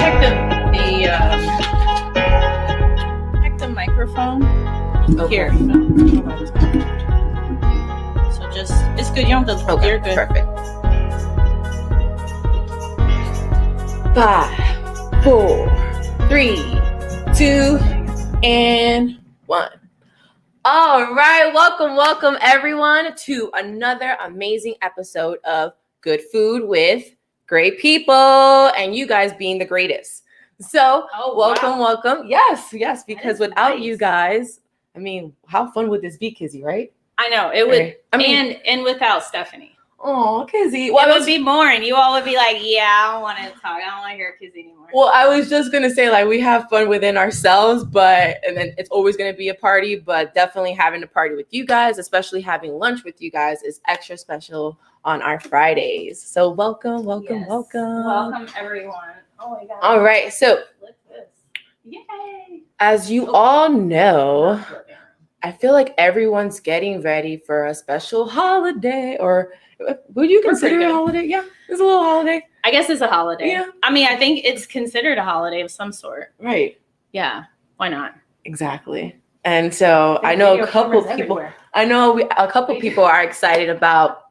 check the microphone. Okay. Here. So just, it's good. You don't have to. Okay, You're good. perfect. 5, 4, 3, 2, and 1. All right, welcome everyone to another amazing episode of Good Food with Great People, and you guys being the greatest. So, welcome. Yes, because without you guys, I mean, how fun would this be, Kizzy, right? I know it would. Right. I mean, and without Stephanie, oh, Kizzy. it would be boring. You all would be like, "Yeah, I don't want to talk. I don't want to hear Kizzy anymore." Well, I was just gonna say, like, we have fun within ourselves, and then it's always gonna be a party. But definitely having a party with you guys, especially having lunch with you guys, is extra special on our Fridays. So welcome. Welcome everyone. Oh my God. All right, so Look at this. Yay! as you all know, I feel like everyone's getting ready for a special holiday, or would you consider it a holiday? Yeah, it's a little holiday. I guess it's a holiday. Yeah. I mean, I think it's considered a holiday of some sort. Right. Yeah. Why not? Exactly. And so I know a couple people are excited about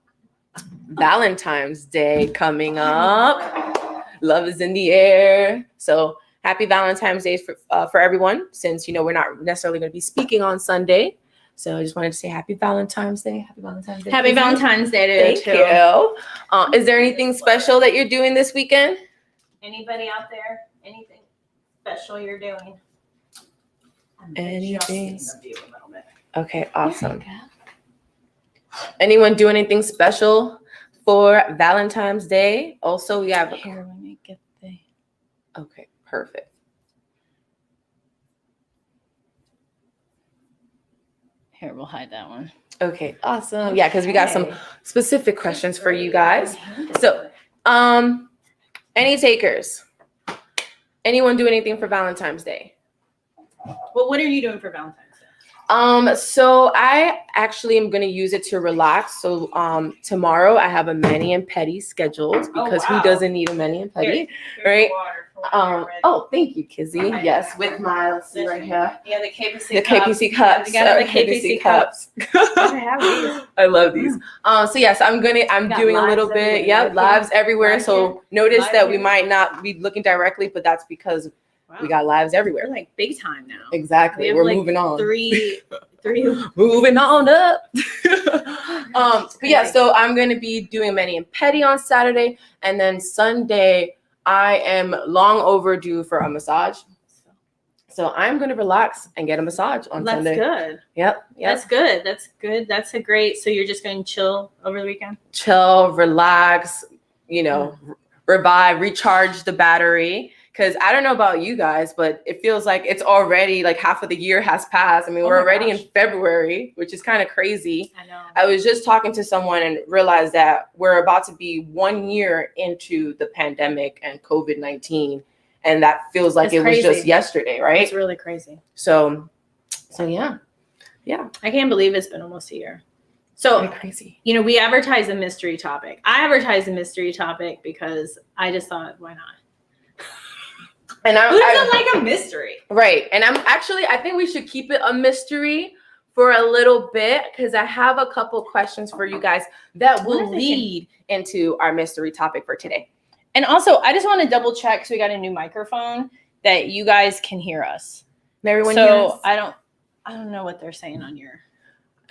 Valentine's Day coming up. Love is in the air. So happy Valentine's Day for everyone, since, you know, we're not necessarily going to be speaking on Sunday. So I just wanted to say happy Valentine's Day. Happy Valentine's Day. Happy Valentine's Day to Thank you. Is there anything special that you're doing this weekend? Anybody out there? Anything special you're doing? Anything? A little bit. Okay, awesome. Anyone do anything special for Valentine's Day? Also, we have Here, let me get the. Okay, perfect. Here, we'll hide that one. Okay, awesome. Yeah, because we got some specific questions for you guys. So, any takers? Anyone do anything for Valentine's Day? Well, what are you doing for Valentine's Day? So I actually am going to use it to relax. So, tomorrow I have a mani and pedi scheduled, because who doesn't need a mani and pedi, right? Oh, thank you, Kizzy. Yes, with my, let's see right here. Yeah, the KPC The KPC cups. You got the KPC cups. I have these. I love these. So yes, I'm doing a little bit. Yep, lives everywhere. So notice that we might not be looking directly, but that's because we got lives everywhere. We're like big time now. Exactly. We're moving on. Three. Moving on up. But yeah, so I'm going to be doing mani and pedi on Saturday, and then Sunday I am long overdue for a massage. So I'm going to relax and get a massage on Sunday. That's good. Yep. That's good. That's a great. So you're just going to chill over the weekend? Chill, relax, revive, recharge the battery. Because I don't know about you guys, but it feels like it's already like half of the year has passed. I mean, we're already in February, which is kind of crazy. I know. I was just talking to someone and realized that we're about to be 1 year into the pandemic and COVID-19. And that feels like it was just yesterday, right? It's really crazy. So yeah. I can't believe it's been almost a year. So crazy. We advertise a mystery topic. I advertised a mystery topic because I just thought, why not? And who doesn't like a mystery? Right. And I think we should keep it a mystery for a little bit, because I have a couple questions for you guys that will lead into our mystery topic for today. And also, I just want to double check, so we got a new microphone, that you guys can hear us. Everyone hear us? I don't know what they're saying on your.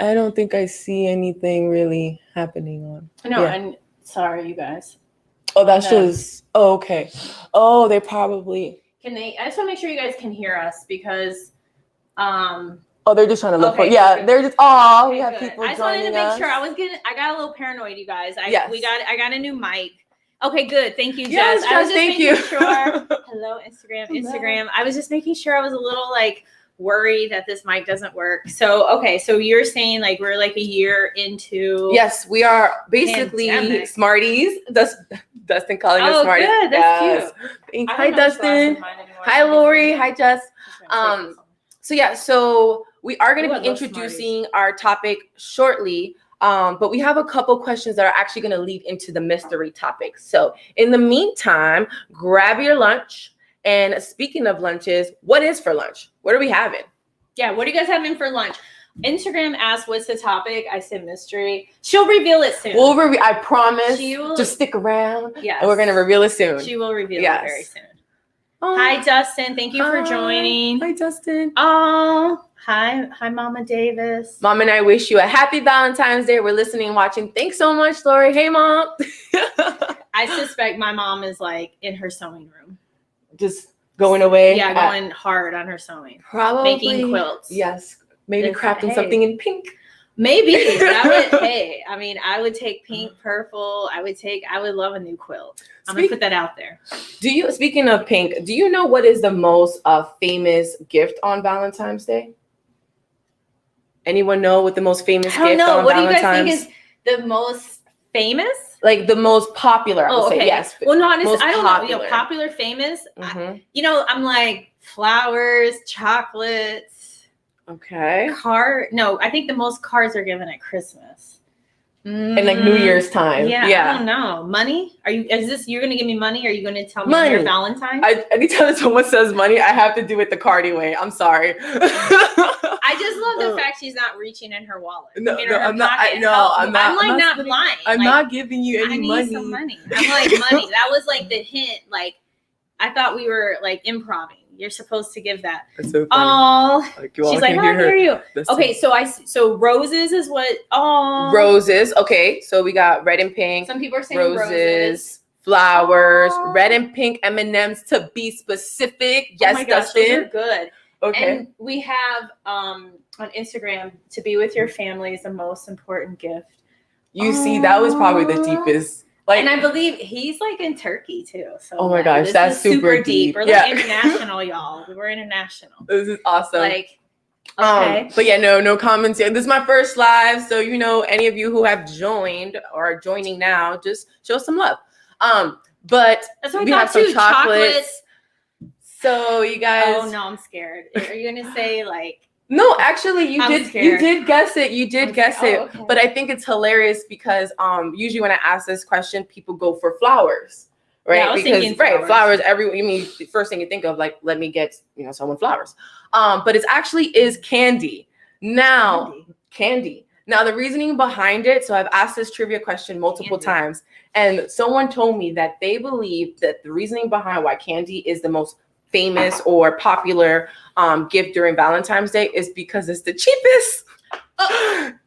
I don't think I see anything really happening on. No, and sorry, you guys. Oh, that shows. Oh, okay. Oh, they probably. Can they? I just want to make sure you guys can hear us, because. Oh, they're just trying to look for. Yeah, they're just. Oh, we have people joining us. I just wanted to make sure. I got a little paranoid, you guys. I got a new mic. Okay, good. Thank you, Jess. Yes, I was just thank you. Sure. Hello, Instagram. I was just making sure. I was a little worried that this mic doesn't work. So, okay. So you're saying we're a year into. Yes, we are basically pandemic. Smarties. Dustin calling us Smarties. Oh, good. That's cute. Hi, Dustin. Hi, Lori. Hi, Jess. So we are going to be introducing our topic shortly. But we have a couple questions that are actually going to lead into the mystery topic. So in the meantime, grab your lunch, And speaking of lunches, what is for lunch? What are we having? Yeah, what are you guys having for lunch? Instagram asked, what's the topic? I said mystery. She'll reveal it soon. I promise. She will- Just stick around. Yes. And we're going to reveal it soon. She will reveal Yes. it very soon. Oh, Hi, Dustin. Thank you for joining. Hi, Dustin. Oh, hi, Mama Davis. Mom and I wish you a happy Valentine's Day. We're listening and watching. Thanks so much, Lori. Hey, Mom. I suspect my mom is like in her sewing room. Just going away. Yeah, going hard on her sewing. Probably. Making quilts. Yes. Maybe It's- crafting hey. something in pink. Maybe. Hey, I mean, I would take pink, purple. I would love a new quilt. I'm going to put that out there. Speaking of pink, do you know what is the most famous gift on Valentine's Day? Anyone know what the most famous I don't gift know. on What do you Valentine's? guys think is the most famous? Like the most popular, I would say. Yes. Well, no, honestly, Most I don't know. popular. Popular, famous. Mhm. I'm like flowers, chocolates, Okay. No, I think the most cards are given at Christmas. And like New Year's time. Yeah, I don't know. Money? You're gonna give me money? Are you gonna tell me Money. your Valentine? Anytime someone says money, I have to do it the Cardi way. I'm sorry. I just love the fact she's not reaching in her wallet. No, or no, her I'm not. pocket. I'm not. I'm like not spending- blind. I'm Like, not giving you any I need money. some money. I'm like money. That was like the hint. Like I thought we were like improvising. You're supposed to give that. That's so funny. Oh, Like, you all she's like, can oh, I hear you. That's Okay, so roses is what? Oh, roses. Okay, so we got red and pink. Some people are saying Roses, flowers, Aw. red and pink M&Ms to be specific. Oh Yes, my gosh, those Dustin. are good. Okay. And we have on Instagram, to be with your family is the most important gift. You see, that was probably the deepest. Like, And I believe he's like in Turkey too. So Oh my like, gosh, this that's is super deep. We're Yeah. like international, y'all. We're international. this is awesome. Like, okay. But yeah, no comments yet. This is my first live, so any of you who have joined or are joining now, just show some love. But That's what we I have thought some too. chocolates. So you guys. Oh no, I'm scared. Are you gonna say like? No, actually, you I'm did. scared. You did guess it. You did I'm guess scared. it. Oh, okay. But I think it's hilarious because usually when I ask this question, people go for flowers, right? Yeah, I was because thinking flowers. The first thing you think of, like, let me get someone flowers. But it actually is candy. Now, candy. Now, the reasoning behind it. So I've asked this trivia question multiple times, and someone told me that they believe that the reasoning behind why candy is the most famous or popular gift during Valentine's Day is because it's the cheapest.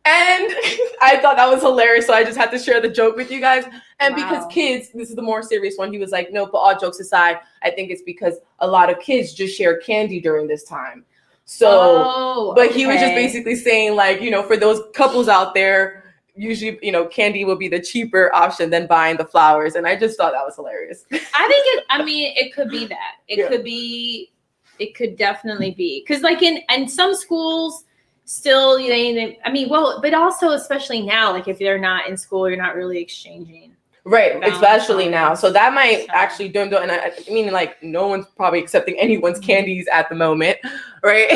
And I thought that was hilarious, so I just had to share the joke with you guys. And because Wow. kids, this is the more serious one, he was like, no, but all jokes aside, I think it's because a lot of kids just share candy during this time. So, but he was just basically saying, like, for those couples out there, usually, candy will be the cheaper option than buying the flowers. And I just thought that was hilarious. it could be that. It could definitely be. Because like in some schools still, but also especially now, like if they're not in school, you're not really exchanging. Right, Valentine's. especially now. So that might So- actually and I mean, like, no one's probably accepting anyone's candies at the moment, right?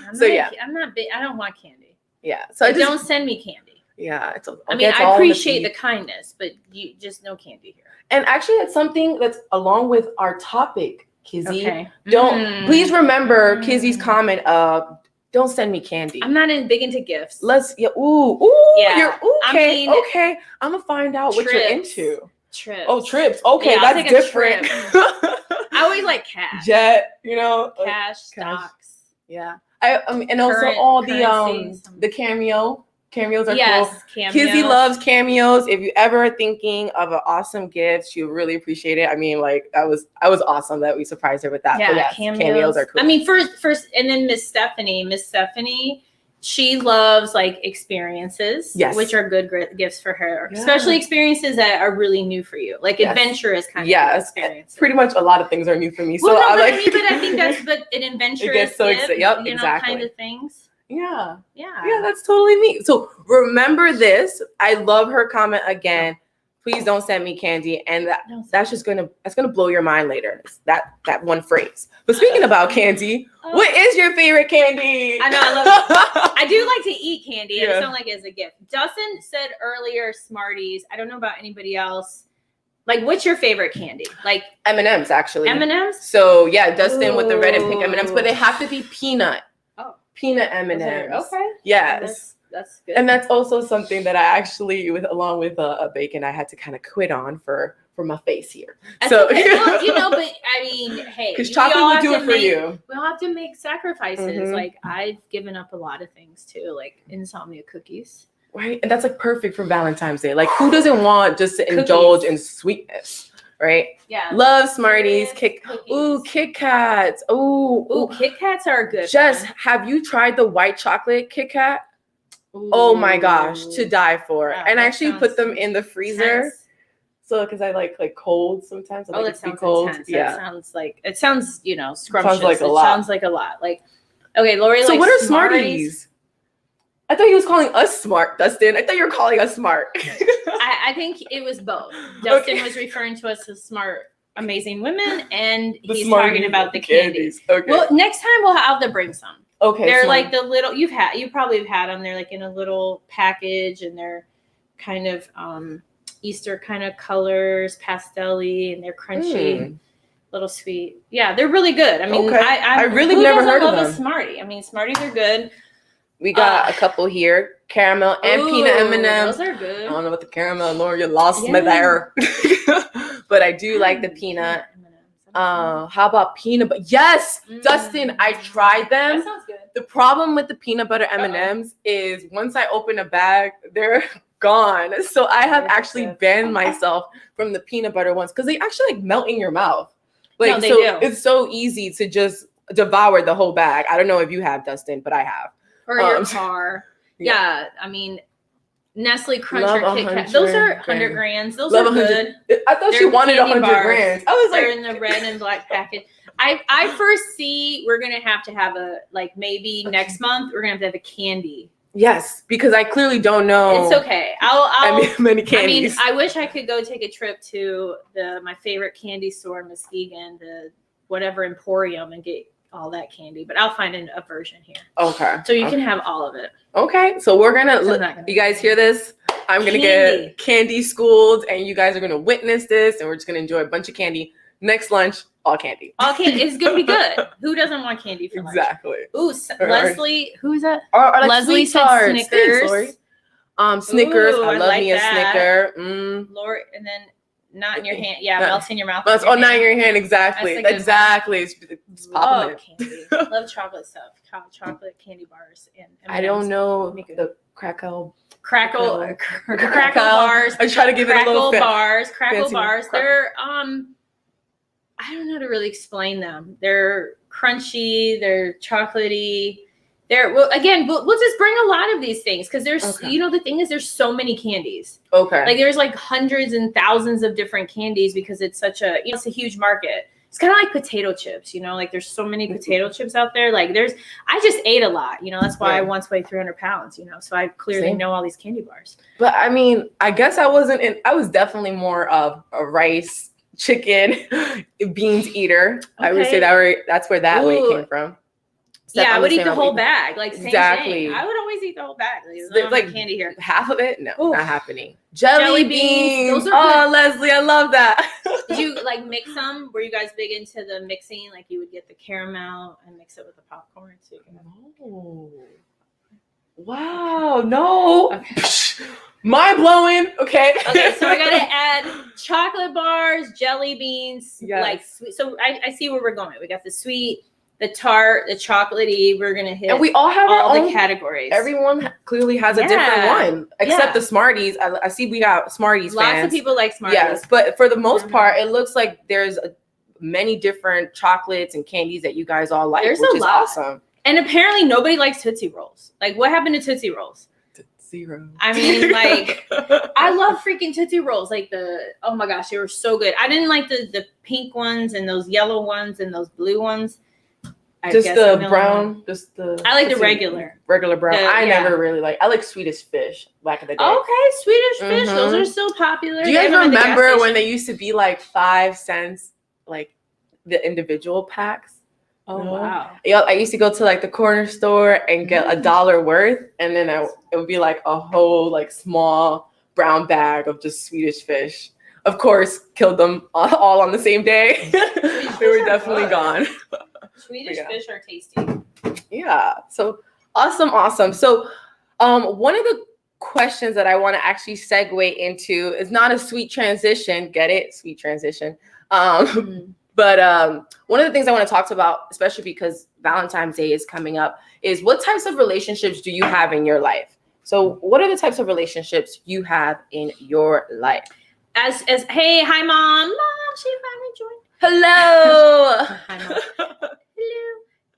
I'm not big. I don't want candy. Yeah. So I Don't send me candy. yeah. I appreciate the kindness, but you just no candy here. And actually, that's something that's along with our topic, Kizzy. Okay. Please remember Mm. Kizzy's comment of, don't send me candy. I'm not big into gifts. Ooh, Yeah. you're okay. I mean, okay. I'm gonna find out what you're trips. into. Trips. Oh, trips. Okay, Yeah, I'll that's take a different. I always like cash. Jet, Cash, stocks. Yeah. And also Current all currencies. the cameos are cool. Yes, cameos. Kizzy loves cameos. If you ever are thinking of an awesome gift, she'll really appreciate it. I mean, like, I was awesome that we surprised her with that. Yeah, But yes, cameos are cool. I mean, first, and then Miss Stephanie, she loves like experiences, Yes. which are good gifts for her, Yeah. especially experiences that are really new for you, like Yes. adventurous kind of Yes, experiences. pretty much a lot of things are new for me. So Well, no, I'm but like, I think that's an adventurous so gift, excited. Yep, kind exactly. of things. yeah. Yeah. Yeah, that's totally me. So remember this. I love her comment again. Please don't send me candy. And that's gonna blow your mind later. It's that one phrase. But speaking about candy, what is your favorite candy? I know, I love I do like to eat candy. I Yeah. just don't like it as a gift. Dustin said earlier Smarties. I don't know about anybody else. Like, what's your favorite candy? Like M&Ms, actually. M&Ms? So yeah, Dustin with the red and pink M&Ms, but they Ooh. have to be peanut. Oh. Peanut M&Ms. Okay. Yes. That's good. And that's also something that I actually, along with a bacon, I had to kind of quit on for my face here. That's So, okay. Well, but I mean, hey, because we chocolate all will have do to it for make- you. We all have to make sacrifices. Mhm. Like, I've given up a lot of things too, like insomnia cookies. Right? And that's like perfect for Valentine's Day. Like, who doesn't want just to Cookies. indulge in sweetness, right? Yeah. Love Smarties, Cookies. Kit Kats. Ooh. Kit Kats are a good. Just one. have you tried the white chocolate Kit Kat? Oh my gosh, to die for. Wow, And I that actually sounds put them in the freezer. Intense. So, because I like cold sometimes. I Oh, like that it to be sounds cold. intense. Yeah. That sounds scrumptious. like a it lot. sounds like a lot. Like, okay, Lori. So likes what are Smarties? I thought he was calling us smart, Dustin. I thought you were calling us smart. I think it was both. Dustin Okay. was referring to us as smart, amazing women, and The he's Smarties talking about the and candies. Okay. Well, next time we'll have to bring some. Okay. They're Smart. like the little you probably have had them. They're like in a little package, and they're kind of Easter kind of colors, pastel-y, and they're crunchy, little sweet. Yeah, they're really good. I mean, Okay. I really never heard of love them. a Smartie. I mean, Smarties are good. We got a couple here, caramel and peanut M&Ms. Those are I good. don't know about the caramel, Laura, you lost me Yeah. there. But I do like the peanut. How about peanut butter? Yes, Dustin, I tried them. That sounds good. The problem with the peanut butter M&Ms is once I open a bag, they're gone. So I have actually banned myself from the peanut butter ones because they actually like melt in your mouth. Like, No, they so do. it's so easy to just devour the whole bag. I don't know if you have, Dustin, but I have. Or your car. Yeah, I mean, Nestle Crunch Love or Kit Kat. 100 Those are grams. 100 grams. Those Love are 100. good. I thought They're she wanted candy 100 bars. grams. I was They're like, in the red and black package. I foresee we're gonna have to have maybe next month we're gonna have to have a candy. yes, because I clearly don't know. It's okay. I'll many I candies. mean, I wish I could go take a trip to my favorite candy store in Muskegon, the whatever Emporium, and get all that candy. But I'll find a version here, Okay. so you can have all of it. Okay, so we're gonna. I'm not gonna You guys hear this? I'm gonna Candy. get candy schooled, and you guys are gonna witness this, and we're just gonna enjoy a bunch of candy. Next lunch, all candy. All candy is gonna be good. Who doesn't want candy for lunch? Exactly. Ooh, Leslie, who's that? Or like Leslie sweet said tarts. Snickers. Thanks, Lori. Snickers. Ooh, I I love like me a that. Snicker. Lori, and then not in your hand. Yeah, Not- melts in your mouth. But not in your hand. Exactly. That's a good one. Exactly. It's Love popping. candy. Love chocolate stuff. Chocolate candy bars and I don't know Make it- the crackle. crackle Crackle. bars. I try to give it a little Crackle fancy bars. crackle. They're I don't know how to really explain them. They're crunchy. They're chocolatey. We'll just bring a lot of these things because there's Okay. the thing is there's so many candies. Okay. Like there's like hundreds and thousands of different candies because it's such a it's a huge market. It's kind of like potato chips, like there's so many potato chips out there. Like I just ate a lot, that's why I Yeah. once weighed 300 pounds, so I clearly Same. know all these candy bars. But I mean, I guess I was definitely more of a rice, chicken, beans eater. I would say that's where that weight Ooh. came from. Yeah, I would eat the Definitely whole same bag. Like same Exactly. thing. I would always eat the whole bag. There's There's, no like, candy here. half of it? No, Ooh. not happening. Jelly beans. Those are Oh, Leslie, I love that. Did you like mix them? Were you guys big into the mixing? Like you would get the caramel and mix it with the popcorn too. No. Wow, no. Okay. Mind blowing. Okay. Okay, so I gotta add chocolate bars, jelly beans, Yes. like sweet. So I see where we're going. We got the sweet, the tart, the chocolatey. We're gonna hit And we all have our all own the categories. Everyone clearly has a Yeah. different one, except Yeah. the Smarties. I see we got Smarties Lots fans. of people like Smarties. Yes, but for the most Mhm. part, it looks like there's many different chocolates and candies that you guys all like, There's which a is lot. awesome. And apparently nobody likes Tootsie Rolls. Like what happened to Tootsie Rolls? Zero. I mean, like, I love freaking Tootsie Rolls. Like oh my gosh, they were so good. I didn't like the pink ones and those yellow ones and those blue ones. just guess the vanilla brown, one. just the. I like the Tootsie- regular. Regular brown. I yeah. never really like. I like Swedish Fish back in the day. Okay, Swedish Fish. Mhm. Those are still popular. Do you They guys have them at the gas remember when station. they used to be like 5 cents, like the individual packs? Oh No. wow. Yeah, I used to go to like the corner store and get $1 worth, and then it would be like a whole like small brown bag of just Swedish Fish. of course, killed them all on the same day. They were definitely gone. Swedish Yeah. fish are tasty. Yeah. So awesome. So one of the questions that I want to actually segue into is not a sweet transition. Get it? Sweet transition. But one of the things I want to talk about, especially because Valentine's Day is coming up, is what types of relationships do you have in your life? So what are the types of relationships you have in your life? As hey, hi mom. She finally joined. Hello. Hi mom.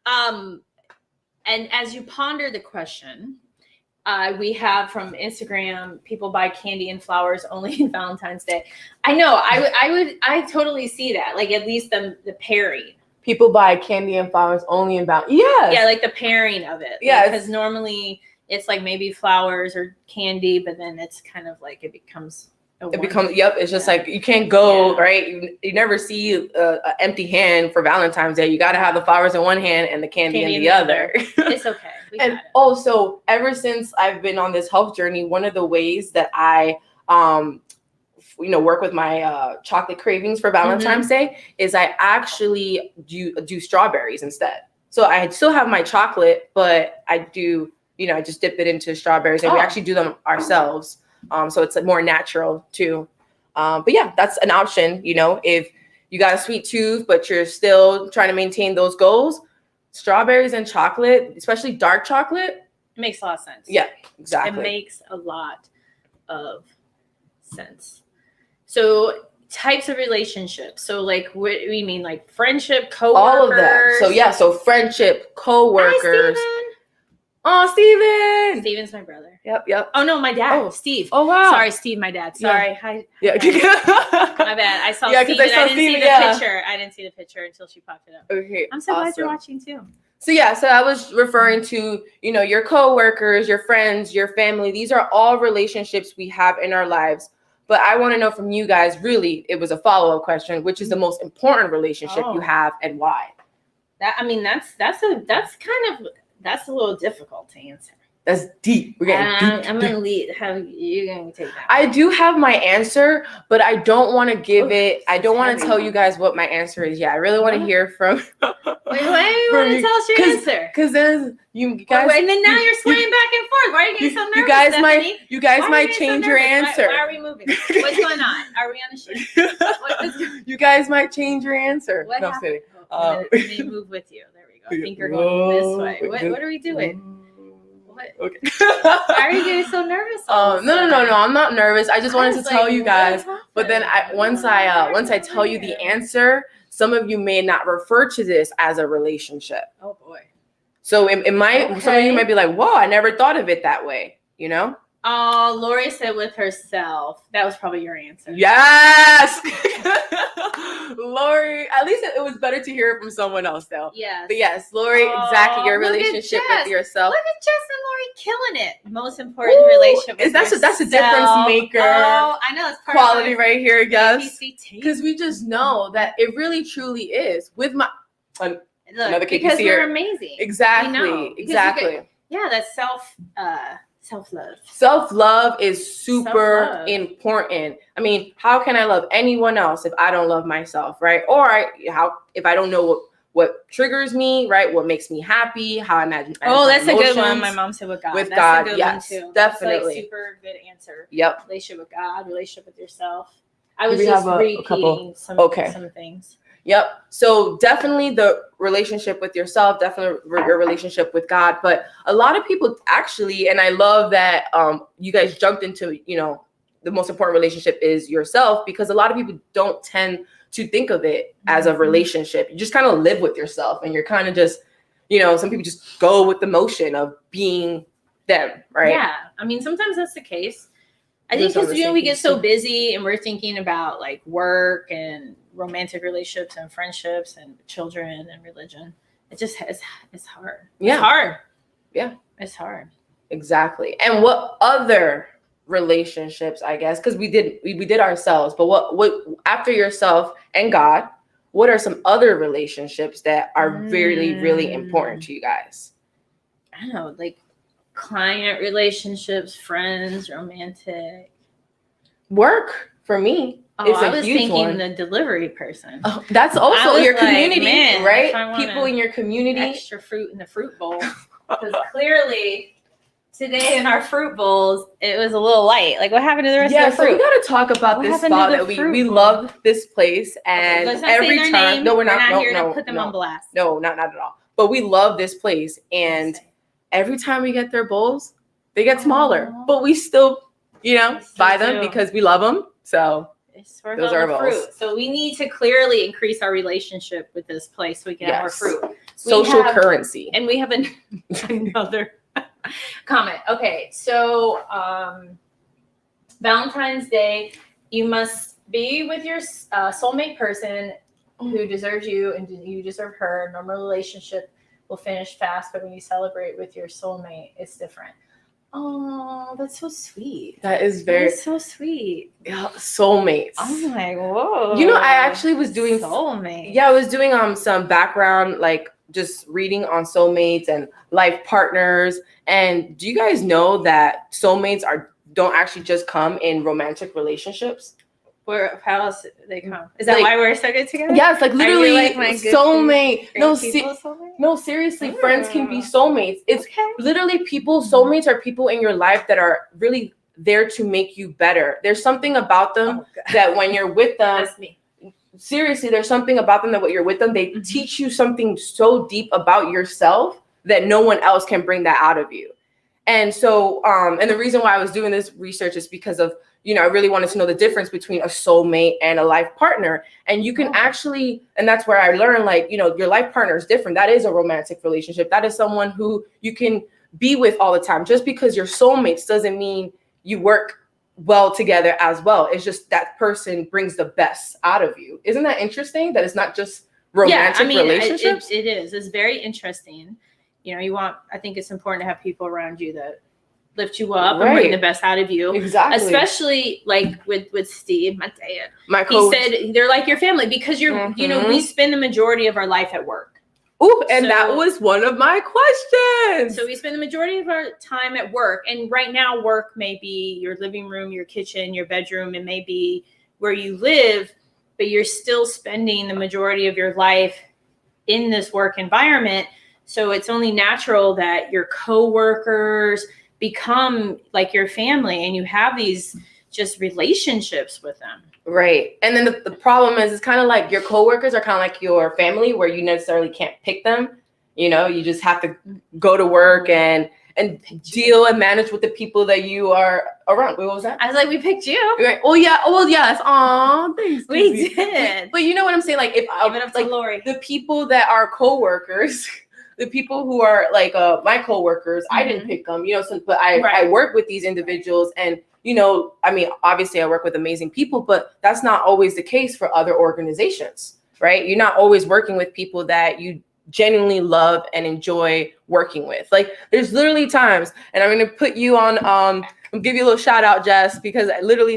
Hello. And as you ponder the question, we have from Instagram, people buy candy and flowers only in Valentine's Day. I know. I totally see that. Like at least the pairing. People buy candy and flowers only in Valentine's. Yes. Yeah, like the pairing of it. Yeah, because normally it's like maybe flowers or candy, but then it's kind of like it becomes. It's just like you can't go right. You never see an empty hand for Valentine's Day. You got to have the flowers in one hand and the candy in the other. It's okay. And also, ever since I've been on this health journey, one of the ways that I work with my chocolate cravings for Valentine's Day is I actually do strawberries instead. So I still have my chocolate, but I do I just dip it into strawberries, and we actually do them ourselves. So it's more natural too. But yeah, that's an option. If you got a sweet tooth, but you're still trying to maintain those goals, strawberries and chocolate, especially dark chocolate. It makes a lot of sense. Yeah, exactly. It makes a lot of sense. So types of relationships. So like, what do you mean? Like friendship, coworkers? All of them. So yeah, so friendship, coworkers. Hi, Oh, Steven. Steven's my brother. Yep. Oh, no, my dad. Oh. Steve. Oh, wow. Sorry, Steve, my dad. Sorry. Yeah. Hi. Yeah. My bad. I saw Yeah, Steven. 'cause I saw I didn't Steven, see the picture. I didn't see the picture until she popped it up. Okay. I'm so glad awesome. you're watching too. So yeah, so I was referring to, your coworkers, your friends, your family. These are all relationships we have in our lives. But I want to know from you guys, really, it was a follow-up question, which is the most important relationship you have and why? That's a little difficult to answer. That's deep. We're getting deep. I'm gonna lead. You're gonna take that. I do have my answer, but I don't want to give it. I don't want to tell you guys what my answer is. Yeah, I really want to hear from. Wait, why do you want to tell us your answer? Because then you guys. And then now you're swaying back and forth. Why are you getting so nervous? You guys might change your answer. Why are we moving? What's going on? Are we on a shoot? You guys might change your answer. What happened? I'm Let me move with you. There we go. I think you're going this way. What are we doing? What? Okay. Why are you getting so nervous? No. I'm not nervous. I just wanted to tell you guys. But then once I tell you the answer, some of you may not refer to this as a relationship. Oh boy. So it might. Some of you might be like, "Whoa, I never thought of it that way." Oh, Lori said with herself. That was probably your answer. Yes. Lori, at least it was better to hear it from someone else though. Yes. But yes, Lori, exactly your relationship with yourself. Look at Jess and Lori killing it. Most important relationship with yourself. That's a difference maker. Oh, I know. It's part quality of right here, yes. APCT. Because we just know that it really truly is. With my another KPC because here. we're amazing. Exactly. Yeah, that's self-love. Self-love is super important. I mean, how can I love anyone else if I don't love myself, right? Or if I don't know what triggers me, right? What makes me happy, how I imagine. That's a good one. My mom said with God. With that's God, a good yes, one too. definitely. That's super good answer. Yep. Relationship with God, relationship with yourself. I was just repeating some things. Yep. So definitely the relationship with yourself, definitely your relationship with God. But a lot of people actually, and I love that you guys jumped into, the most important relationship is yourself, because a lot of people don't tend to think of it as a relationship. You just kind of live with yourself, and you're kind of just, some people just go with the motion of being them, right? Yeah. I mean, sometimes that's the case. I think because we get so busy and we're thinking about like work and romantic relationships and friendships and children and religion. It's hard. Yeah. It's hard. Yeah. It's hard. Exactly. And what other relationships, I guess, because we did ourselves, but what after yourself and God, what are some other relationships that are really, really important to you guys? I don't know, like client relationships, friends, romantic. Work for me. Oh, It's I a was huge thinking one. the delivery person. Oh, that's I also was your like, community, man, if I right? wanna- People in your community. Extra fruit in the fruit bowl. Because clearly today in our fruit bowls, it was a little light. Like, what happened to the rest Yeah, of the so we fruit? gotta talk about What this happened to spot the that we fruit bowl? love this place, and Let's not every say their time. name. No, we're not. No, here no, to put them no. on blast. No, not at all. But we love this place, and every time we get their bowls, they get smaller. Aw. But we still, We still buy them do. because we love them. So It's for Those the are bowls. fruit. So we need to clearly increase our relationship with this place so we can have more Yes. fruit. social have- currency. And we have another comment. Okay, so Valentine's Day, you must be with your soulmate person who deserves you and you deserve her. Normal relationship will finish fast, but when you celebrate with your soulmate, it's different. Oh, that's so sweet. That is That very is so sweet. soulmates. I'm like, whoa. I actually was doing soulmate. Yeah, I was doing some background, like just reading on soulmates and life partners. And do you guys know that soulmates don't actually just come in romantic relationships? How else they come? Is that Like- why we're so good together? Yeah, it's like you literally like my good soulmate. Great No, people, soulmate? no, seriously, friends can be soulmates. It's Okay. literally people. Soulmates are people in your life that are really there to make you better. There's something about them Oh, God. that when you're with them, That's me. seriously, there's something about them that when you're with them, they Mhm. teach you something so deep about yourself that no one else can bring that out of you. And so, and the reason why I was doing this research is because of, I really wanted to know the difference between a soulmate and a life partner. And you can actually, and that's where I learned, like, your life partner is different. That is a romantic relationship. That is someone who you can be with all the time. Just because you're soulmates doesn't mean you work well together as well. It's just that person brings the best out of you. Isn't that interesting? That it's not just romantic relationships? It is. It's very interesting. I think it's important to have people around you that lift you up and bring Right. the best out of you. Exactly. Especially like with Steve, my dad. My He coach. said they're like your family because we spend the majority of our life at work. Ooh, and that So- was one of my questions. So we spend the majority of our time at work. And right now, work may be your living room, your kitchen, your bedroom. It may be where you live, but you're still spending the majority of your life in this work environment. So it's only natural that your coworkers become like your family and you have these just relationships with them. Right. And then the problem is, it's kind of like your coworkers are kind of like your family, where you necessarily can't pick them. You just have to go to work and deal and manage with the people that you are around. Wait, what was that? I was like, we picked you. Right. Oh yeah. Oh well, yes. Aw, thanks. We Kizzy. did. But you know what I'm saying? Like, if Give it up to like Lori. the people that are coworkers, the people who are like my coworkers, I didn't pick them. But I Right. work with these individuals, and obviously I work with amazing people, but that's not always the case for other organizations, right? You're not always working with people that you genuinely love and enjoy working with. Like, there's literally times, and I'm going to put you on, I'll give you a little shout out, Jess, because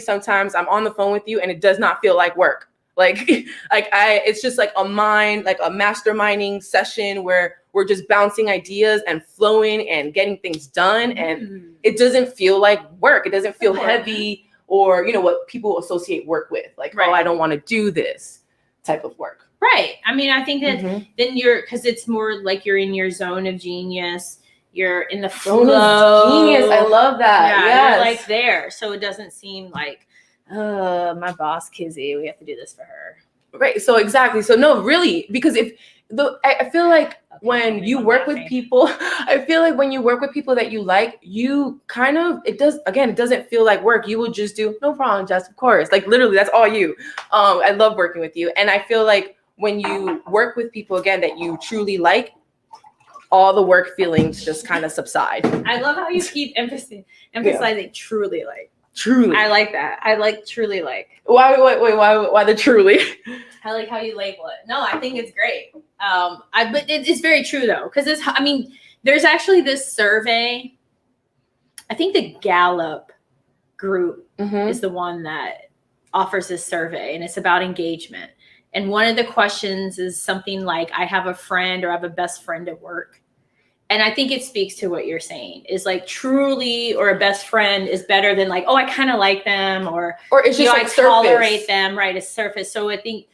sometimes I'm on the phone with you and it does not feel like work. It's just like a masterminding session where we're just bouncing ideas and flowing and getting things done. And it doesn't feel like work. It doesn't feel heavy or, what people associate work with. Like, Right. oh, I don't want to do this type of work. Right. I mean, I think that Mhm. then because it's more like you're in your zone of genius. You're in the Zone flow. of genius. I love that. Yeah, Yes. you're like there. So it doesn't seem like, my boss, Kizzy, we have to do this for her. Right. So exactly. So no, really, because I feel like when you work with people, that you like, you kind of, it doesn't feel like work. You will just do, no problem, Jess, of course. Like, literally, that's all you. I love working with you. And I feel like when you work with people, again, that you truly like, all the work feelings just kind of subside. I love how you keep emphasizing truly like. Truly. I like that. I like truly like. Why the truly? I like how you label it. No, I think it's great. But it's very true though, because there's actually this survey. I think the Gallup group Mhm. is the one that offers this survey, and it's about engagement. And one of the questions is something like, I have a friend or I have a best friend at work. And I think it speaks to what you're saying is like truly, or a best friend is better than like, oh, I kind of like them, or it's just like I tolerate them, right? A surface. So I think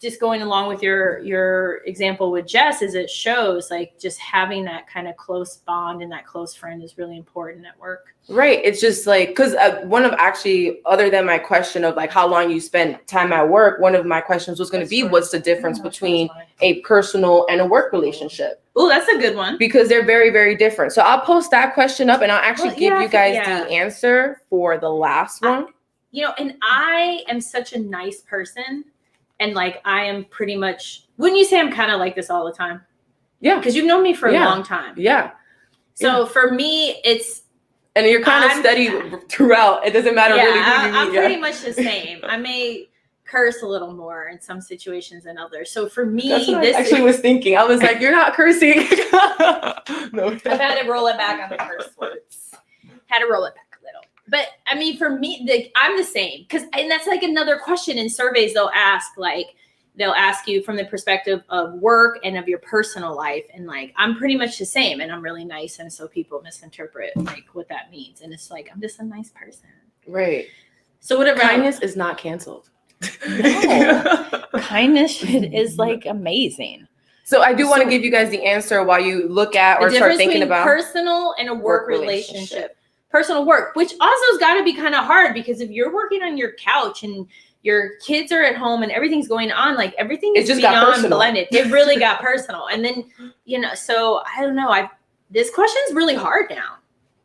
just going along with your example with Jess is it shows like just having that kind of close bond and that close friend is really important at work. Right. It's just like, because one of actually, other than my question of like how long you spend time at work, one of my questions was going to be, what's the difference between a personal and a work relationship? Oh, that's a good one. Because they're very, very different. So I'll post that question up and I'll actually give you guys the answer for the last one. And I am such a nice person. And like, I am pretty much, wouldn't you say I'm kind of like this all the time? Yeah. Because you've known me for a long time. Yeah. So for me, it's. And you're kind of steady throughout. It doesn't matter really who you meet. I'm pretty much the same. I may curse a little more in some situations than others. So for me, that's what I actually was thinking. I was like, you're not cursing. No. I've had to roll it back on the curse words. Had to roll it back. But I mean, for me, I'm the same and that's like another question in surveys. They'll ask you from the perspective of work and of your personal life. And like, I'm pretty much the same and I'm really nice. And so people misinterpret like what that means. And it's like, I'm just a nice person. Right. So whatever. Kindness is not canceled. No. Kindness is like amazing. So I do want to give you guys the answer while you look at or start thinking about personal and a work relationship. Personal work, which also has got to be kind of hard because if you're working on your couch and your kids are at home and everything's going on, like everything is just beyond blended. It really got personal. And then, so I don't know. This question is really hard now.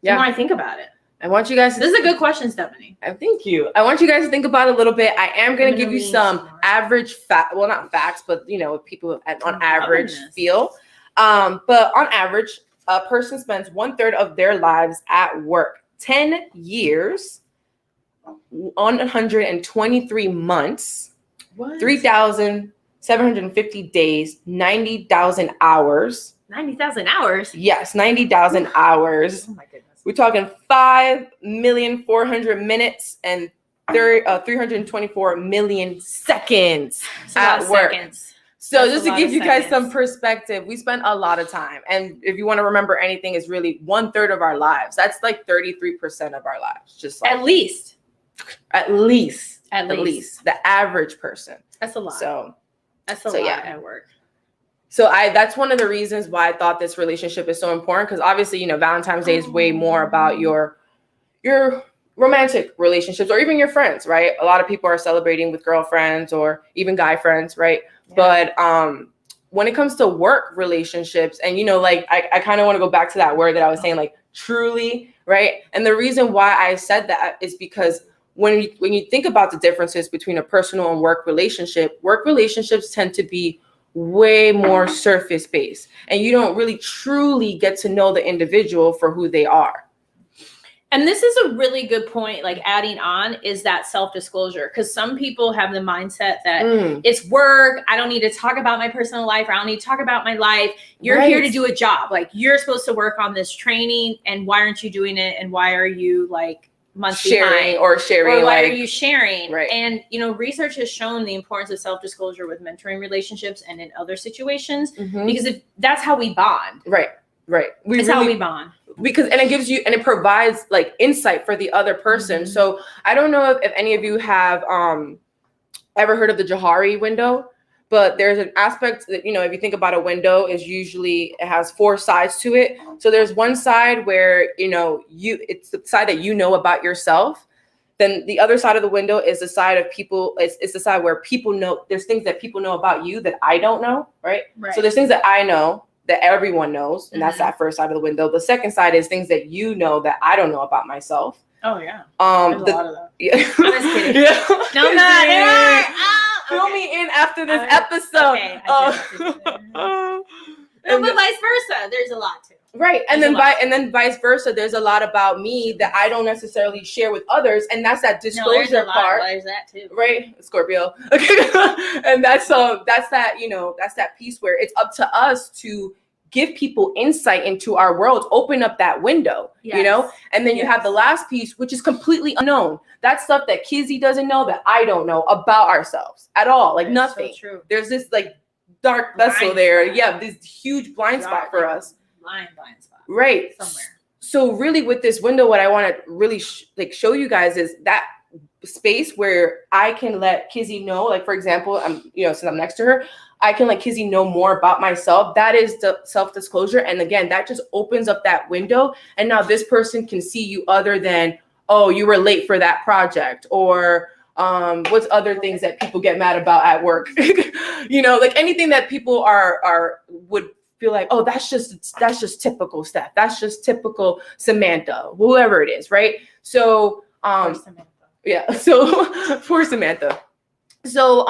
Yeah. When I think about it. I want you guys this is a good question, Stephanie. Thank you. I want you guys to think about it a little bit. I am going to give you some average not facts, but people on average feel. But on average, a person spends 1/3 of their lives at work. 10 years, 123 months, 3,750 days, 90,000 hours. 90,000 hours? Yes, 90,000 hours. Oh my goodness. We're talking 5,400,000 minutes and 324 million seconds at work. Seconds. So that's just to give you guys some perspective, we spend a lot of time. And if you want to remember anything, is really 1/3 of our lives. That's like 33% of our lives. Just like At least. The average person. That's a lot. So that's a lot at work. So that's one of the reasons why I thought this relationship is so important. Because obviously, Valentine's Day is way more about your romantic relationships or even your friends, right? A lot of people are celebrating with girlfriends or even guy friends, right? Yeah. But when it comes to work relationships, and I kind of want to go back to that word that I was saying, like truly, right? And the reason why I said that is because when you think about the differences between a personal and work relationships tend to be way more surface based, and you don't really truly get to know the individual for who they are. And this is a really good point, like adding on, is that self-disclosure. Because some people have the mindset that it's work. I don't need to talk about my personal life. Or I don't need to talk about my life. You're here to do a job. Like you're supposed to work on this training. And why aren't you doing it? And why are you like months behind? Or why are you sharing? Right. And, research has shown the importance of self-disclosure with mentoring relationships and in other situations. Because that's how we bond. Right. It's how we bond. Because and it provides like insight for the other person. So I don't know if any of you have ever heard of the Johari window, but there's an aspect that if you think about a window, is usually it has 4 sides to it. So there's one side where it's the side that about yourself. Then the other side of the window is the side of people. It's the side where people know there's things that people know about you that I don't know, right? So there's things that I know that everyone knows, and that's that first side of the window. The second side is things that you know that I don't know about myself. Oh yeah. There's a lot of that. Yeah. I'm just kidding. No, I'm not. Fill me in after this episode. Okay. But vice versa. There's a lot too. Right. And then vice versa. There's a lot about me that I don't necessarily share with others. And that's that disclosure part. There's that too. Right. Scorpio. Okay. And that's that, that's that piece where it's up to us to give people insight into our world, open up that window, and then you have the last piece, which is completely unknown. That's stuff that Kizzy doesn't know, that I don't know about ourselves at all. Like nothing. So true. There's this like dark vessel there. Yeah. This huge blind spot for us. blind spot. Right. Somewhere. So really with this window, what I want to really show you guys is that space where I can let Kizzy know, like, for example, since I'm next to her, I can let Kizzy know more about myself. That is the self-disclosure. And again, that just opens up that window. And now this person can see you other than, oh, you were late for that project, or what's other things that people get mad about at work? Like anything that people would feel like, oh, that's just typical Steph. That's just typical Samantha, whoever it is, right? So yeah, so poor Samantha. So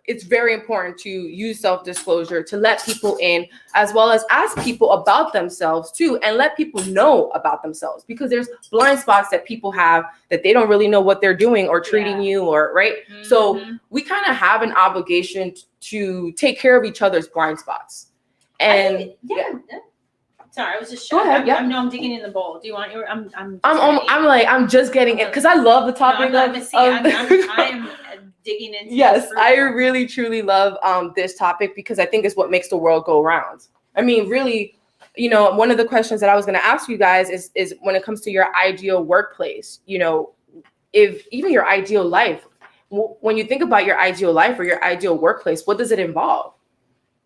it's very important to use self-disclosure to let people in, as well as ask people about themselves too, and let people know about themselves, because there's blind spots that people have that they don't really know what they're doing or treating you, or right. Mm-hmm. So we kind of have an obligation to take care of each other's blind spots. And sorry, I was just. Go ahead. I'm digging in the bowl. Do you want your? I'm just getting it because I love the topic. I'm digging into. Yes, I really truly love this topic because I think it's what makes the world go round. I mean, really, one of the questions that I was going to ask you guys is when it comes to your ideal workplace, if even your ideal life, when you think about your ideal life or your ideal workplace, what does it involve?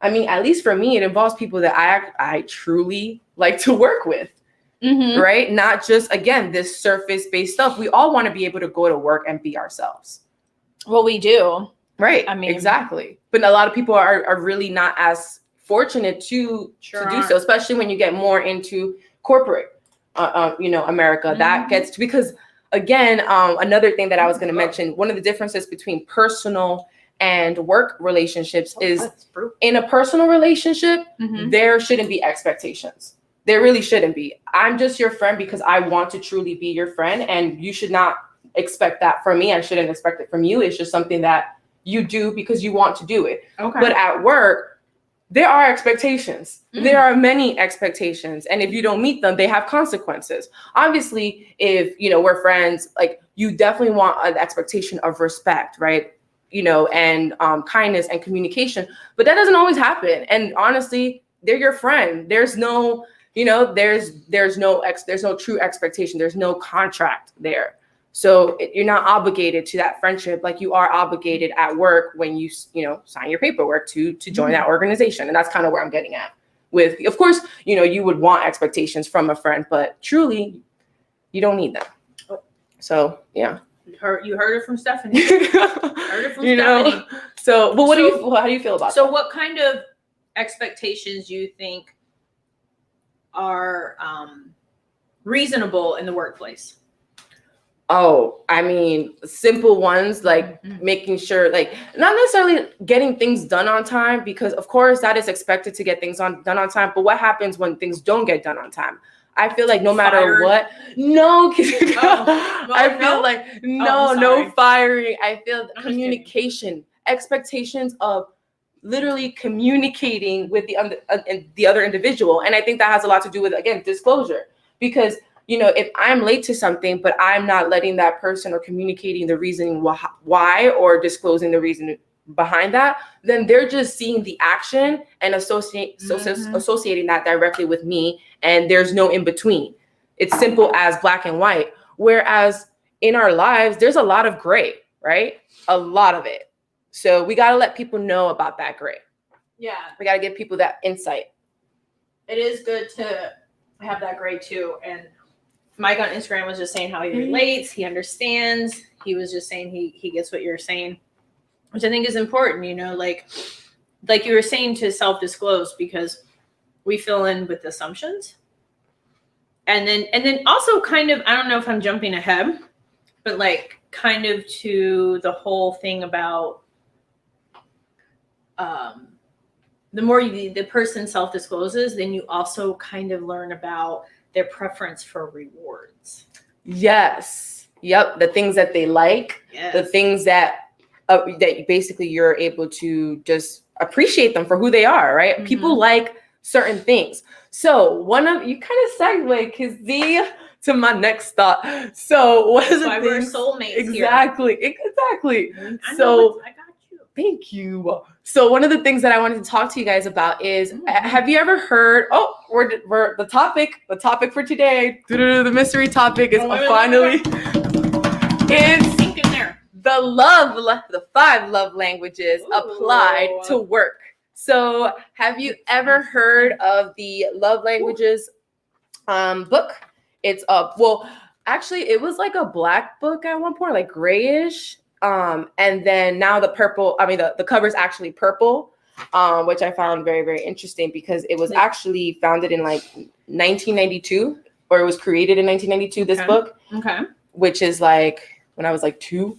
I mean, at least for me, it involves people that I truly like to work with, right? Not just, again, this surface-based stuff. We all want to be able to go to work and be ourselves. Well, we do. Right. I mean, exactly. But a lot of people are really not as fortunate to do so, especially when you get more into corporate, America. That gets to, because again, another thing that I was going to mention, one of the differences between personal and work relationships is in a personal relationship, there shouldn't be expectations. There really shouldn't be. I'm just your friend because I want to truly be your friend, and you should not expect that from me. I shouldn't expect it from you. It's just something that you do because you want to do it. Okay. But at work, there are expectations. There are many expectations. And if you don't meet them, they have consequences. Obviously, if, we're friends, like, you definitely want an expectation of respect, right? And kindness and communication, but that doesn't always happen. And honestly, they're your friend. There's no, there's no true expectation. There's no contract there. So you're not obligated to that friendship like you are obligated at work when you sign your paperwork to join that organization. And that's kind of where I'm getting at with, of course, you would want expectations from a friend, but truly you don't need them. So, yeah. You heard it from Stephanie. Stephanie. So, but how do you feel about that? So what kind of expectations do you think are reasonable in the workplace? Oh, I mean, simple ones like making sure, like, not necessarily getting things done on time, because of course that is expected to get things done on time. But what happens when things don't get done on time? I feel like no matter what, no firing. I feel communication, expectations of literally communicating with the other individual. And I think that has a lot to do with, again, disclosure, because if I'm late to something, but I'm not letting that person or communicating the reasoning why or disclosing the reason behind that, then they're just seeing the action and associating that directly with me. And there's no in between. It's simple as black and white. Whereas in our lives, there's a lot of gray, right? A lot of it. So we got to let people know about that gray. Yeah. We got to give people that insight. It is good to have that gray too. And Mike on Instagram was just saying how he relates, he understands. He was just saying he gets what you're saying, which I think is important, like you were saying, to self-disclose, because we fill in with assumptions. And then also kind of, I don't know if I'm jumping ahead, but like kind of to the whole thing about the more the person self-discloses, then you also kind of learn about their preference for rewards. Yes. Yep. The things that they like, the things that basically you're able to just appreciate them for who they are, right? People like certain things. So you kind of segue, Kizzy, to my next thought. So what is it? We're soulmates exactly. here. Exactly. I got you. Thank you. So one of the things that I wanted to talk to you guys about is, have you ever heard, we're the topic for today, the mystery topic is finally, it's the 5 love languages applied to work. So have you ever heard of the love languages book? It's actually it was like a black book at one point, like grayish. And then now the cover is actually purple, which I found very, very interesting because it was actually founded in like 1992, or it was created in 1992, this book. Okay. Which is like when I was like 2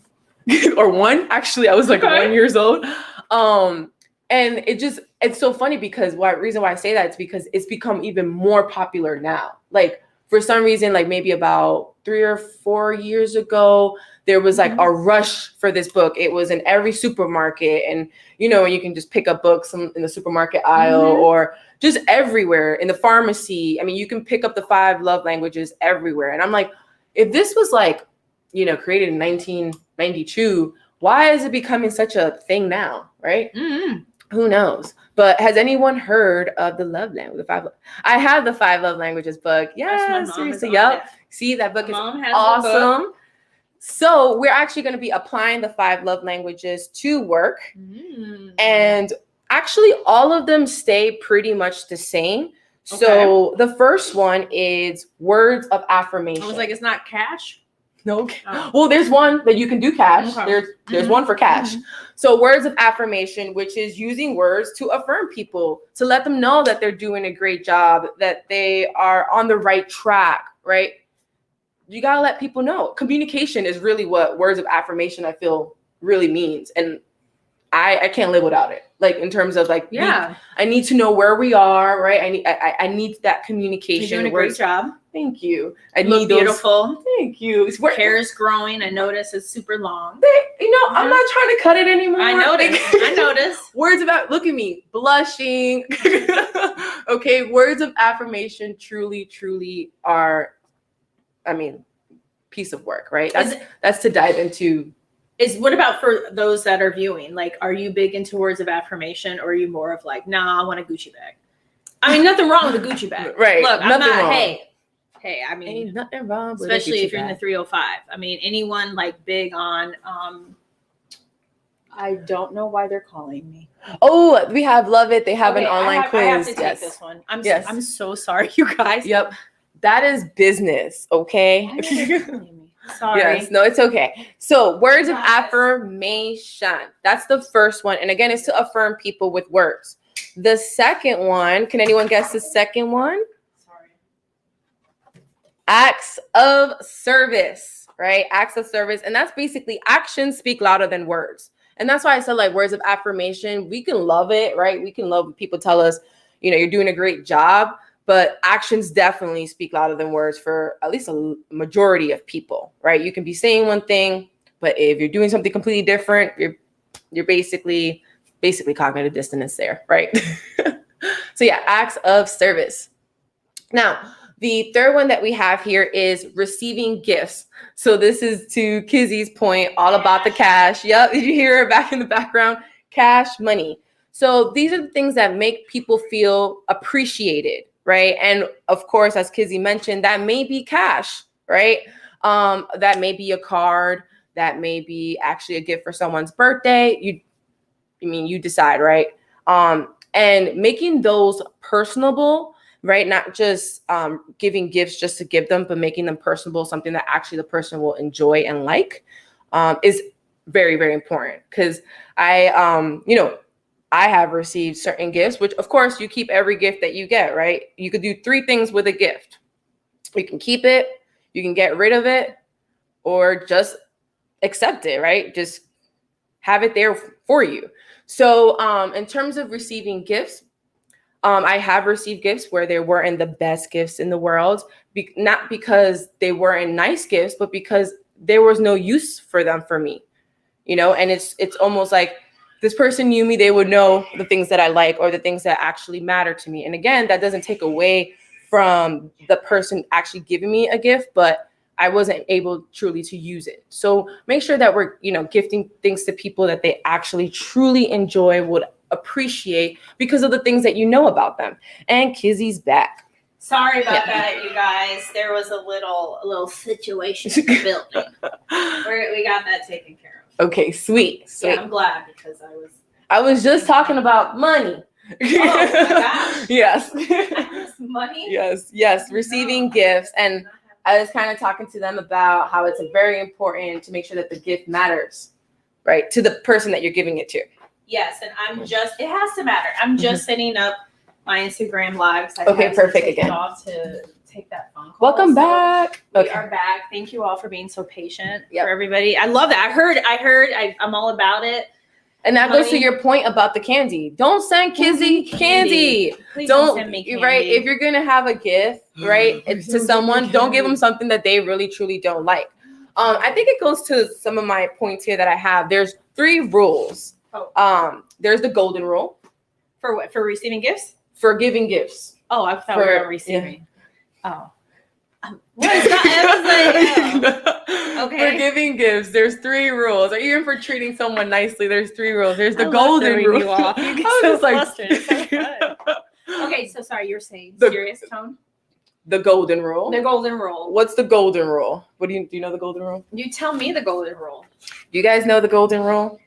or 1. Actually, I was like 1 years old. And it's so funny because reason why I say that is because it's become even more popular now. Like for some reason, like maybe about 3 or 4 years ago, there was like a rush for this book. It was in every supermarket, and you can just pick up books in the supermarket aisle or just everywhere in the pharmacy. I mean, you can pick up the 5 love languages everywhere. And I'm like, if this was like, created in 1992, why is it becoming such a thing now? Right? Mm-hmm. Who knows? But has anyone heard of the love language? I have the 5 love languages book. Yeah, seriously. Yep. See, that book is awesome. So we're actually going to be applying the 5 love languages to work. And actually all of them stay pretty much the same. Okay. So the first one is words of affirmation. I was like, it's not cash? No. Oh. Well, there's one that you can do cash. Okay. There's one for cash. So words of affirmation, which is using words to affirm people, to let them know that they're doing a great job, that they are on the right track, right? You got to let people know. Communication is really what words of affirmation, I feel, really means. And I can't live without it. Like in terms of like, I need to know where we are, right? I need that communication. You're doing a great job. Thank you. You look beautiful. Thank you. Hair is growing. I notice it's super long. I'm not trying to cut it anymore. I noticed. Words about, look at me, blushing. Okay, words of affirmation truly are, piece of work, right? That's to dive into. What about for those that are viewing? Like, are you big into words of affirmation, or are you more of like, nah, I want a Gucci bag? I mean, nothing wrong with a Gucci bag. Right. Look, I'm not, wrong. Hey, I mean, ain't nothing wrong with especially if you're in the 305. I mean, anyone like big on, I don't know why they're calling me. Oh, we have Love It. They have an online quiz. I have to take this one. I'm so sorry, you guys. Yep. That is business, okay? Sorry. Yes, no, it's okay. So words of affirmation. That's the first one. And again, it's to affirm people with words. The second one, can anyone guess the second one? Sorry. Acts of service, right? Acts of service. And that's basically actions speak louder than words. And that's why I said like words of affirmation, we can love it, right? We can love when people tell us, you're doing a great job. But actions definitely speak louder than words for at least a majority of people, right? You can be saying one thing, but if you're doing something completely different, you're basically cognitive dissonance there, right? So yeah, acts of service. Now, the third one that we have here is receiving gifts. So this is to Kizzy's point, all about the cash. Yep, did you hear it back in the background? Cash, money. So these are the things that make people feel appreciated. Right. And of course, as Kizzy mentioned, that may be cash, right? That may be a card, that may be actually a gift for someone's birthday. You decide, right? And making those personable, right? Not just giving gifts just to give them, but making them personable, something that actually the person will enjoy and like, is very, very important. Because I have received certain gifts, which of course you keep every gift that you get, right? You could do 3 things with a gift. You can keep it, you can get rid of it, or just accept it, right? Just have it there for you. So in terms of receiving gifts, I have received gifts where they weren't the best gifts in the world, not because they weren't nice gifts, but because there was no use for them for me, and it's almost like, this person knew me, they would know the things that I like or the things that actually matter to me. And again, that doesn't take away from the person actually giving me a gift, but I wasn't able truly to use it. So make sure that we're, gifting things to people that they actually truly enjoy, would appreciate because of the things that you know about them. And Kizzy's back. Sorry about that, you guys. There was a little situation in the building. We got that taken care of. Okay, sweet. Yeah, I'm glad because I was just talking about money. Oh my gosh. Yes. Money? Yes. Receiving gifts. And I was kind of talking to them about how it's very important to make sure that the gift matters, right, to the person that you're giving it to. Yes, and it has to matter. I'm just setting up my Instagram lives. Okay, perfect again. Off to take that phone call. Welcome back. We are back. Thank you all for being so patient for everybody. I love that. I heard. I'm all about it. And that goes to your point about the candy. Don't send Kizzy candy. Please don't send me candy. Right? If you're gonna have a gift, right, to someone, don't give them something that they really truly don't like. I think it goes to some of my points here that I have. There's 3 rules. There's the golden rule. For what? For receiving gifts? For giving gifts. Oh, I thought we were receiving. Yeah. Oh. What is that? Okay. For giving gifts, there's 3 rules. Or even for treating someone nicely, there's 3 rules. There's the golden rule. You off. You get so flustered. It's so fun. Okay, so sorry, you're saying serious tone? The golden rule. The golden rule. What's the golden rule? Do you know the golden rule? You tell me the golden rule. Do you guys know the golden rule?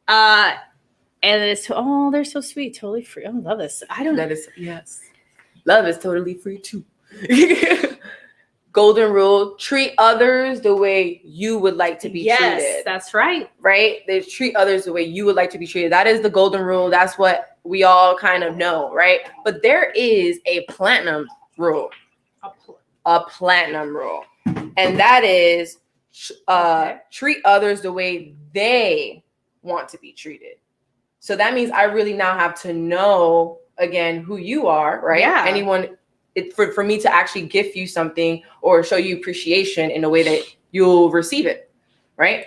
And it's they're so sweet, totally free. Oh, I love this. Yes. Love is totally free too. Golden rule: treat others the way you would like to be treated. Yes, that's right. Right? They treat others the way you would like to be treated. That is the golden rule. That's what we all kind of know, right? But there is a platinum rule. A platinum rule. And that is treat others the way they want to be treated. So that means I really now have to know, again, who you are, right? Yeah. For me to actually gift you something or show you appreciation in a way that you'll receive it, right?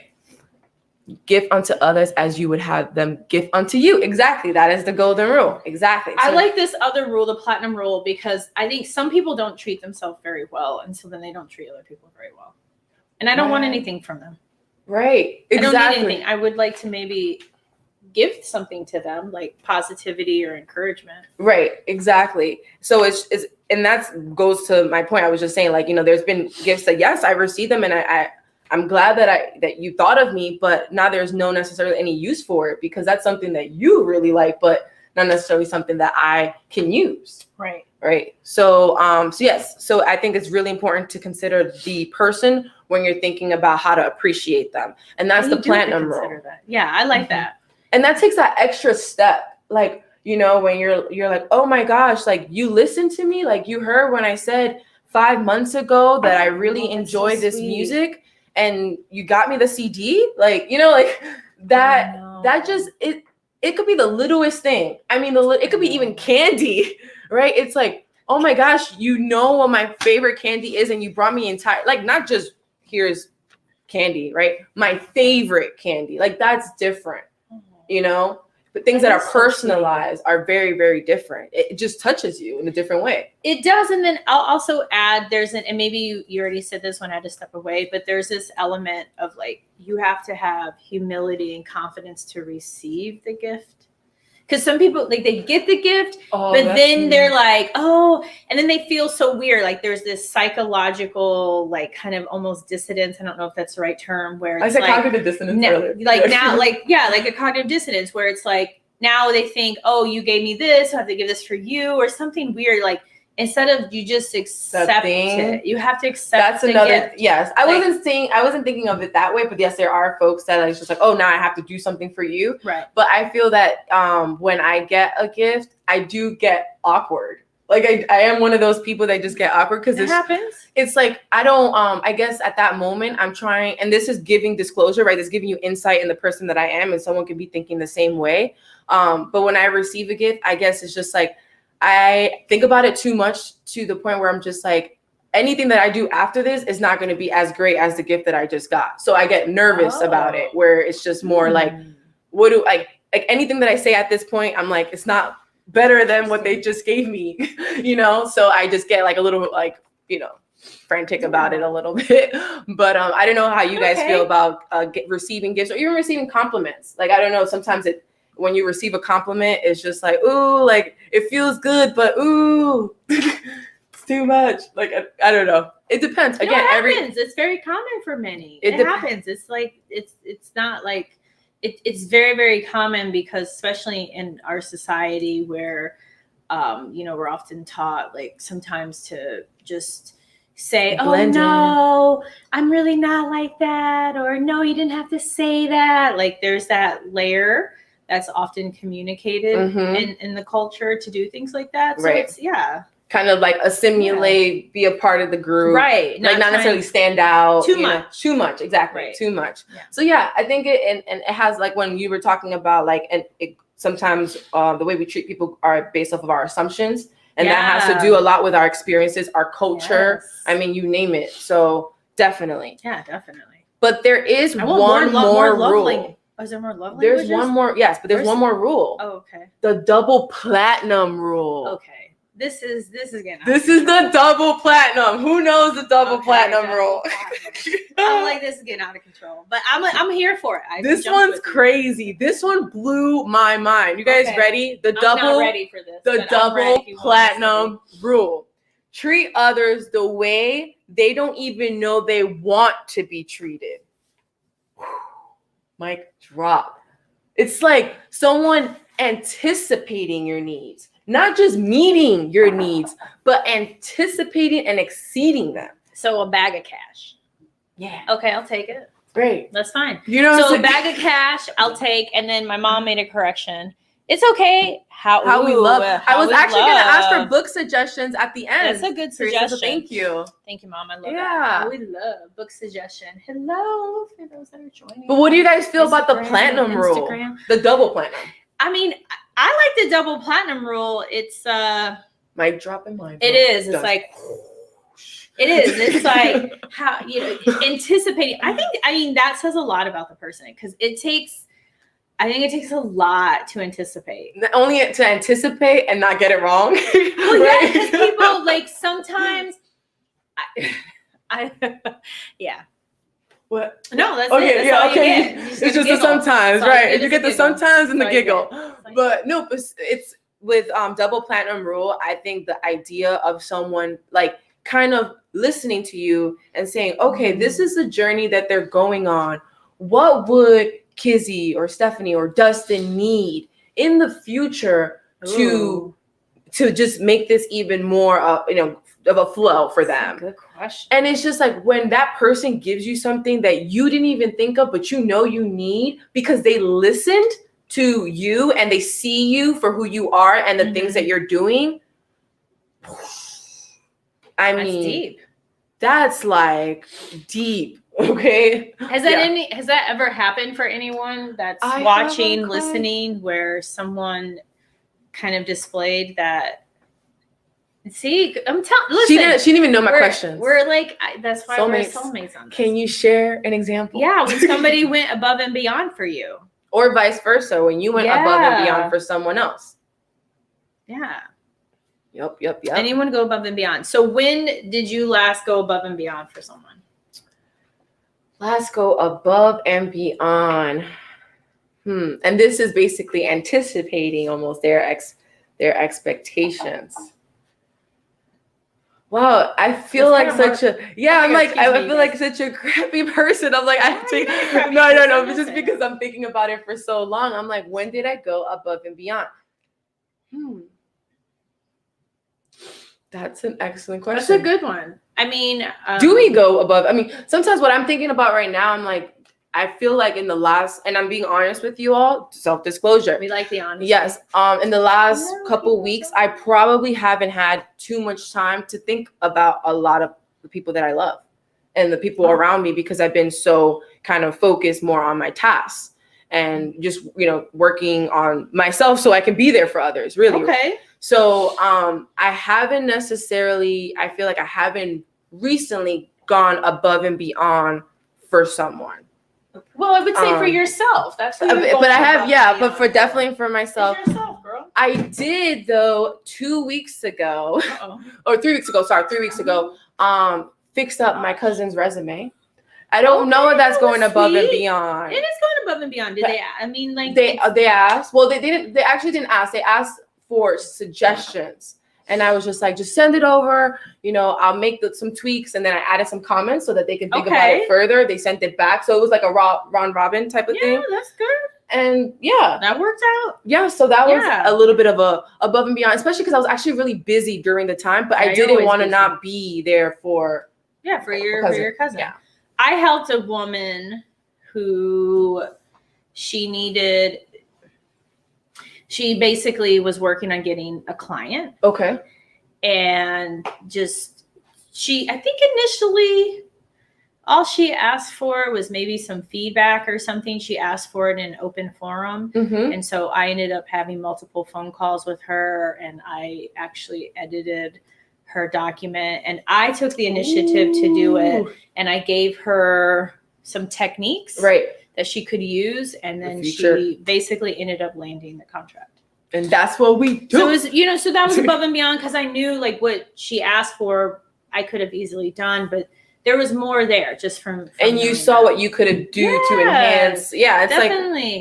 Gift unto others as you would have them gift unto you. Exactly. That is the golden rule. Exactly. I like this other rule, the platinum rule, because I think some people don't treat themselves very well. And so then they don't treat other people very well. And I don't want anything from them. Right. Exactly. I don't need anything. I would like to maybe give something to them, like positivity or encouragement. Right. Exactly. So and that goes to my point. I was just saying, like, there's been gifts that, yes, I received them, and I'm glad that you thought of me, but now there's no necessarily any use for it because that's something that you really like, but not necessarily something that I can use. Right. Right. So, yes. So I think it's really important to consider the person when you're thinking about how to appreciate them. And that's the platinum rule. Yeah, I like that. And that takes that extra step. Like, when you're like, oh my gosh, like you listened to me, like you heard when I said 5 months ago that I really enjoy this music and you got me the CD, like, like that just, it could be the littlest thing. I mean, it could be even candy, right? It's like, oh my gosh, what my favorite candy is. And you brought me like, not just here's candy, right? My favorite candy, like that's different. But things that are personalized are very, very different. It just touches you in a different way. It does. And then I'll also add, and maybe you already said this when I had to step away, but there's this element of like, you have to have humility and confidence to receive the gift. Because some people, like, they get the gift, but then they're like, and then they feel so weird. Like there's this psychological, like kind of almost dissonance. I don't know if that's the right term, where it's like cognitive dissonance. Like a cognitive dissonance where it's like, now they think, you gave me this, I have to give this for you or something weird. Like instead of you just accept it, you have to accept. That's another gift. Yes. I wasn't thinking of it that way, but yes, there are folks that are just like, now I have to do something for you. Right. But I feel that when I get a gift, I do get awkward. Like I am one of those people that just get awkward because it happens. It's like, I don't, I guess at that moment I'm trying, and this is giving disclosure, right? This is giving you insight in the person that I am, and someone could be thinking the same way. But when I receive a gift, I guess it's just like, I think about it too much to the point where I'm just like, anything that I do after this is not going to be as great as the gift that I just got. So I get nervous about it, where it's just more like, like anything that I say at this point, I'm like, it's not better than what they just gave me, So I just get like a little like, frantic about it a little bit. But I don't know how you guys feel about receiving gifts or even receiving compliments. Like, I don't know, sometimes when you receive a compliment, it's just like, ooh, like it feels good, but ooh, it's too much. Like I don't know. It depends. No, Again, it happens. It's very common for many. It happens. It's like it's not like it's very, very common because especially in our society where we're often taught like sometimes to just say, Blend in. no, I'm really not like that, or no, you didn't have to say that. Like there's that layer that's often communicated in the culture to do things like that. So Right. it's kind of like assimilate, be a part of the group, right? Like not necessarily stand out too much, exactly, right. too much. Yeah. So I think it and it has like when you were talking about like and it, sometimes the way we treat people are based off of our assumptions, and that has to do a lot with our experiences, our culture. Yes. I mean, you name it. So definitely, definitely. But there is I want want more rule. rule. Oh, is there more love There's languages? one more, yes, but there's one more rule. Oh, okay. The double platinum rule. Okay. This is getting This is the double platinum. Who knows the double platinum rule? I'm like, this is getting out of control, but I'm here for it. This one's crazy. This one blew my mind. You guys ready? The double, I'm not ready for this. The double platinum rule. Treat others the way they don't even know they want to be treated. Mic drop. It's like someone anticipating your needs. Not just meeting your needs, but anticipating and exceeding them. So a bag of cash. Yeah. Okay, I'll take it. Great. That's fine. You know, so a bag of cash, I'll take. And then my mom made a correction. It's okay. How we love. I was actually going to ask for book suggestions at the end. That's a good suggestion. So thank you. Thank you, Mom. I love that. We love book suggestion. Hello for those that are joining. But what do you guys feel about the platinum rule? The double platinum. I mean, I like the double platinum rule. It's mic drop in mind. It is. It's like it is. It's like how anticipating. I mean that says a lot about the person because I think it takes a lot to anticipate. Only to anticipate and not get it wrong. Well, right? Yeah, because people like sometimes yeah. What? No, that's okay, it. That's all okay. You get. It's just the sometimes, right? You get the sometimes and the giggle. But no, it's with double platinum rule. I think the idea of someone like kind of listening to you and saying, okay, this is the journey that they're going on. What would Kizzy or Stephanie or Dustin need in the future to just make this even more of a flow for them? Good question. And it's just like when that person gives you something that you didn't even think of, but you need because they listened to you and they see you for who you are and the things that you're doing. I mean, that's like deep. Okay. Has that ever happened for anyone that's watching, listening, where someone kind of displayed that? See, I'm telling. Listen, she didn't even know my questions. We're like, that's why we're soulmates on this. Can you share an example? Yeah, when somebody went above and beyond for you, or vice versa, when you went above and beyond for someone else. Yeah. Yep. Anyone go above and beyond? So when did you last go above and beyond for someone? Last go above and beyond. And this is basically anticipating almost their expectations. Wow, I feel like such a I feel like such a crappy person. I'm like, no, but just because I'm thinking about it for so long, I'm like, when did I go above and beyond? That's an excellent question. That's a good one. I mean, do we go above? I mean, sometimes what I'm thinking about right now, I'm like, I feel like in the last, and I'm being honest with you all, self-disclosure. We like the honesty. Yes. In the last couple weeks, I probably haven't had too much time to think about a lot of the people that I love and the people around me because I've been so kind of focused more on my tasks and just, working on myself so I can be there for others, really. Okay. So I haven't necessarily, I feel like I haven't recently gone above and beyond for someone. Well, I would say for yourself. That's what but I have, but for definitely for myself. It's yourself, girl. I did though 2 weeks ago, or 3 weeks ago. Sorry, 3 weeks ago. Fixed up my cousin's resume, I don't know if that's Okay, going that's above and sweet. beyond. It is going above and beyond. Did But they? I mean, like They asked. Well, they didn't. They actually didn't ask. They asked for suggestions, and I was just like, just send it over. You know, I'll make some tweaks, and then I added some comments so that they can think about Okay. it further. They sent it back, so it was like a round robin type of yeah, thing. that's good. And yeah, That worked out. yeah. So that was Yeah. a little bit of a above and beyond, especially because I was actually really busy during the time, but Yeah, I you're didn't always want to busy. not be there for. Yeah, for your cousin. Yeah. I helped a woman who she basically was working on getting a client, Okay. and I think initially all she asked for was maybe some feedback or something. She asked for it in an open forum. Mm-hmm. And so I ended up having multiple phone calls with her, and I actually edited her document, and I took the initiative to do it, and I gave her some techniques Right. that she could use, and then future. she basically ended up landing the contract. And that's what we do. So it was, so that was above and beyond, because I knew like what she asked for, I could have easily done, but there was more there just from and you knowing saw that. what you could do to Yeah. enhance. Yeah, it's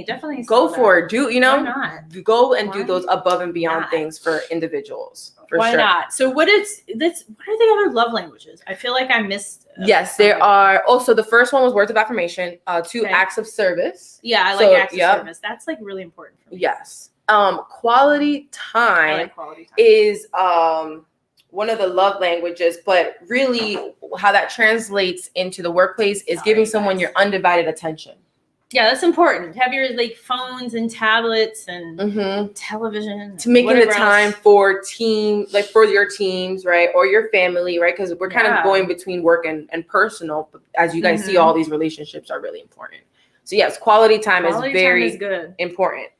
definitely go saw for that. it. Do Why not? go and Why do those above and beyond not? things for individuals. For Why sure. not? So what are the other love languages? I feel like I missed. Yes, there are. Also, the first one was words of affirmation. 2 Okay. acts of service. Yeah, I So, like acts yep. of service. That's like really important for me. Yes. Quality I time like quality time. is one of the love languages, but really how that translates into the workplace is giving Sorry, someone guys. your undivided attention. Yeah, that's important. Have your like phones and tablets and Mm-hmm. television. To making the whatever time else. for for your teams, right, or your family, right, because we're kind Yeah. of going between work and personal, but as you guys see, Mhm. all these relationships are really important. So yes, quality time Quality is very time is good. important.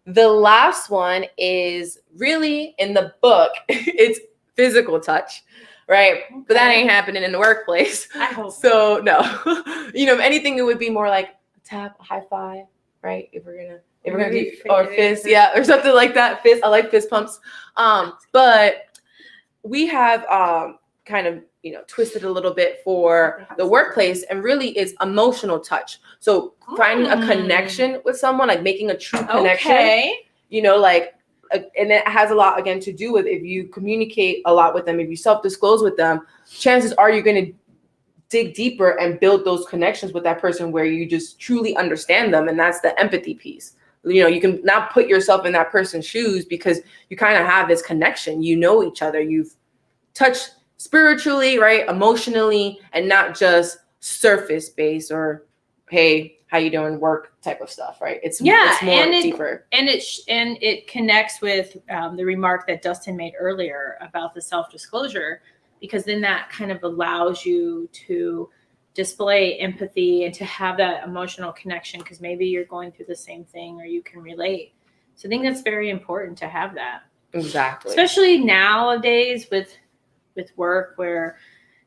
The last one is really in the book. It's physical touch, right, but that Okay. ain't happening in the workplace. I hope So no. Anything, it would be more like a tap, a high five, right, if we're gonna do, Maybe or fist, yeah, or something like that. Fist, I like fist pumps. But we have kind of twisted a little bit for the workplace, and really it's emotional touch. So finding a connection with someone, like making a true connection, Okay. and it has a lot again to do with if you communicate a lot with them, if you self-disclose with them, chances are you're going to dig deeper and build those connections with that person where you just truly understand them. And that's the empathy piece. You can now put yourself in that person's shoes because you kind of have this connection. You know each other. You've touched spiritually, right, emotionally, and not just surface based or, hey, how you doing, work type of stuff, right? It's more deeper. And it connects with the remark that Dustin made earlier about the self-disclosure, because then that kind of allows you to display empathy and to have that emotional connection, because maybe you're going through the same thing or you can relate. So I think that's very important to have that. Exactly. Especially nowadays with work, where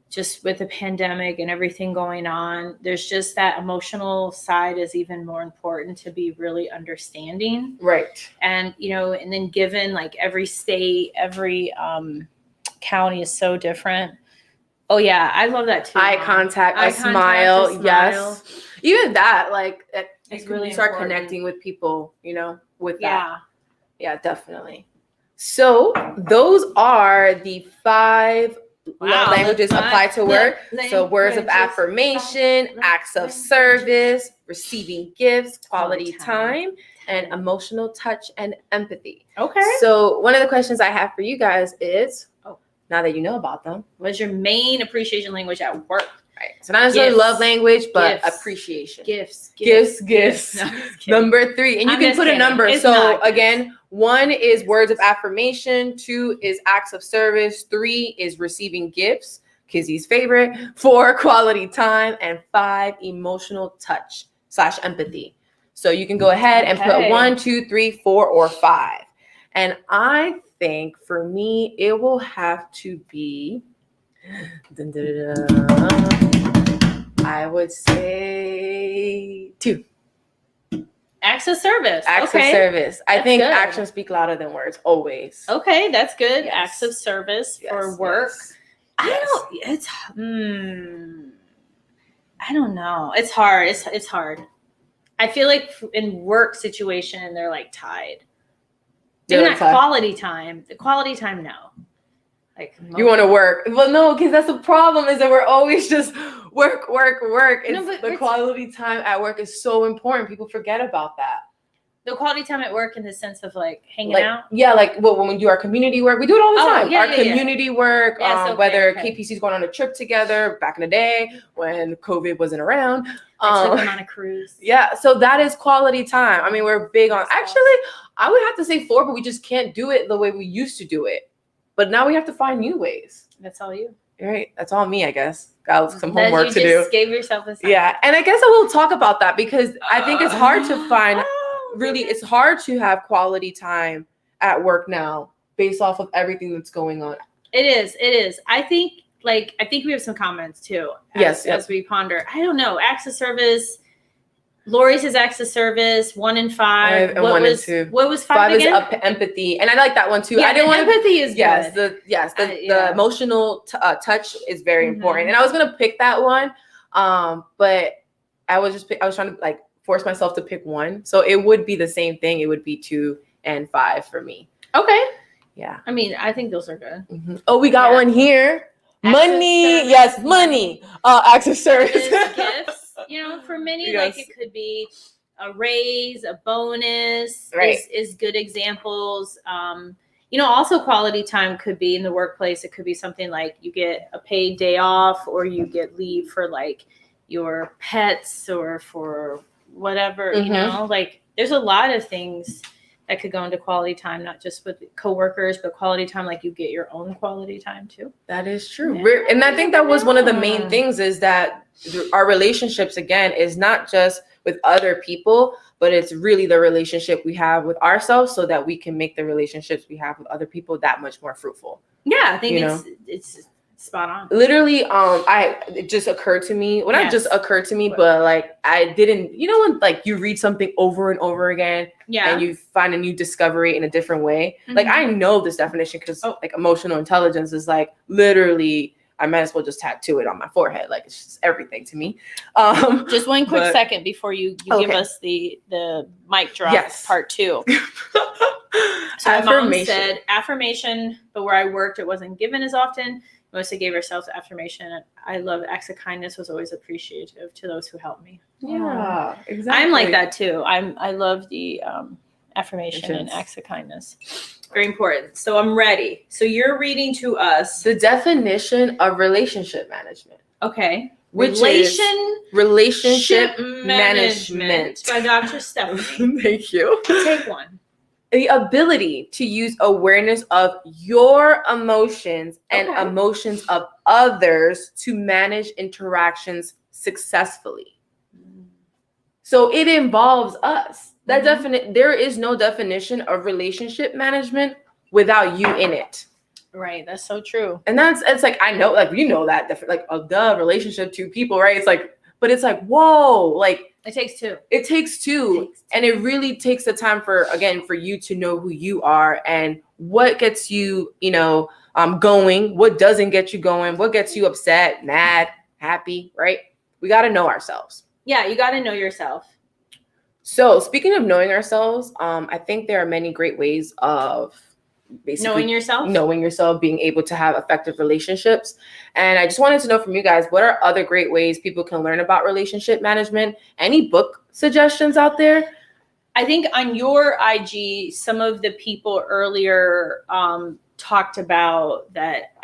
just with the pandemic and everything going on, there's just that emotional side is even more important to be really understanding. Right. And, and then given like every state, every county is so different. Oh yeah, I love that too. Eye contact, Eye a contact, smile, a smile. yes. Even that, It's you really start important. connecting with people, with that. Yeah. Yeah, definitely. So those are the 5 love languages applied to work. So words of affirmation, acts of service, receiving gifts, quality time, and emotional touch and empathy. Okay. So one of the questions I have for you guys is, now that you know about them, What's your main appreciation language at work? right? So not necessarily Gifts. love language, but Gifts. appreciation. Gifts. Gifts. No, I'm just kidding. Number 3, and you I'm can just put a kidding. number. It's So not gifts. again, 1 is words of affirmation, 2 is acts of service, 3 is receiving gifts, Kizzy's favorite, 4 quality time, and 5 emotional touch / empathy. So you can go ahead and put 1, 2, 3, 4, or 5. And I think for me, it will have to be, I would say 2. Acts of service. Acts Okay. of service. I That's think good. actions speak louder than words, always. Okay, that's good. Yes. Acts of service for Yes, work. yes. I Yes. don't. It's. I don't know. It's hard. It's hard. I feel like in work situation, they're like tied. Maybe not quality time. The quality time, no. Like you want to work. Well, no, because that's the problem is that we're always just work. It's, the quality time at work is so important. People forget about that. The quality time at work in the sense of like hanging out? Yeah, like when we do our community work, we do it all the time. Our community work, whether KPC's going on a trip together back in the day when COVID wasn't around. I took them on a cruise. Yeah, so that is quality time. I mean, we're big on, actually, I would have to say 4, but we just can't do it the way we used to do it. But now we have to find new ways. That's all you. Right, that's all me, I guess. Got some homework to do. You just gave yourself a sign. Yeah, and I guess I will talk about that because I think it's hard to find... Really, it's hard to have quality time at work now based off of everything that's going on. It is. I think we have some comments too. As we ponder. I don't know. Acts of service. Lori says acts of service, 1 and 5. And 1 and 2. What was 5 again? 5 is empathy. And I like that one too. Yeah, empathy is good. The emotional touch is very important. And I was going to pick that one. But I was trying to force myself to pick one. So it would be the same thing. It would be 2 and 5 for me. Okay. Yeah. I mean, I think those are good. Mm-hmm. Oh, we got one here. Money. Yes, money. Acts of service. Gifts. For many, it could be a raise, a bonus. Right. Is good examples. Also quality time could be in the workplace. It could be something like you get a paid day off or you get leave for your pets or for whatever, there's a lot of things that could go into quality time, not just with coworkers, but quality time, you get your own quality time too. That is true. Yeah. And I think that was one of the main things is that our relationships, again, is not just with other people, but it's really the relationship we have with ourselves so that we can make the relationships we have with other people that much more fruitful. Yeah, I think it's spot on. Literally, it just occurred to me. Well, not just occurred to me, but I didn't. When you read something over and over again, and you find a new discovery in a different way. Mm-hmm. I know this definition because emotional intelligence is literally. I might as well just tattoo it on my forehead. It's just everything to me. Just one quick second before you give us the mic drop part 2. So my mom said affirmation, but where I worked, it wasn't given as often. Melissa gave herself the affirmation. I love acts of kindness, was always appreciative to those who helped me. Yeah, exactly. I'm like that too. I love the affirmation and acts of kindness. Very important. So I'm ready. So you're reading to us the definition of relationship management. Okay. Which is relationship management by Dr. Stephanie. Thank you. Take one. The ability to use awareness of your emotions and emotions of others to manage interactions successfully. So it involves us. That there is no definition of relationship management without you in it. Right. That's so true. And it's I know, the relationship, 2 people, right? It's but it's whoa, it takes 2. It takes two. And it really takes the time for you to know who you are and what gets you, going, what doesn't get you going, what gets you upset, mad, happy, right? We got to know ourselves. Yeah, you got to know yourself. So speaking of knowing ourselves, I think there are many great ways of basically knowing yourself, being able to have effective relationships. And I just wanted to know from you guys, what are other great ways people can learn about relationship management? Any book suggestions out there? I think on your IG, some of the people earlier talked about that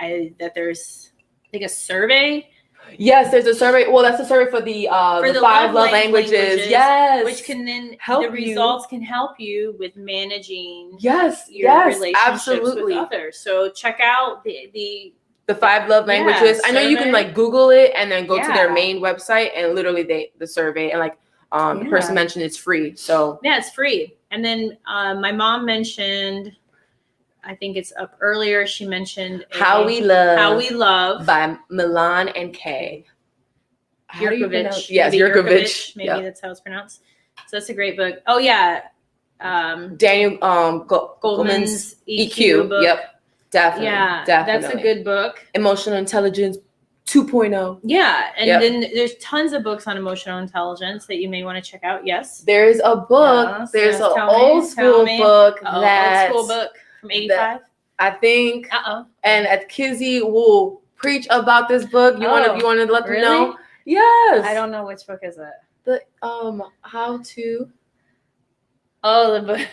there's a survey. Yes, there's a survey. Well, that's a survey for the 5 love languages. Yes, which can then help the results can help you with managing. Yes, your relationships with others. So check out the 5 love languages. I know you can Google it and then go to their main website and literally the survey and the person mentioned it's free. So it's free. And then my mom mentioned. I think it's up earlier. She mentioned How We Love by Milan and Kay. Yurkovich. Yes, Yurkovich. Maybe that's how it's pronounced. So that's a great book. Oh yeah. Daniel Goleman's EQ book. Yep. Definitely. Yeah, definitely. That's a good book. Emotional intelligence 2.0. Yeah, and Yep. then there's tons of books on emotional intelligence that you may want to check out. Yes. There's a book. Yes, There's yes, an tell me, old tell school me. book Oh, that old school book from '85. I think, And and Kizzy will preach about this book. You want to let them really? know? Yes. I don't know which book is it. The how to. Oh, the book.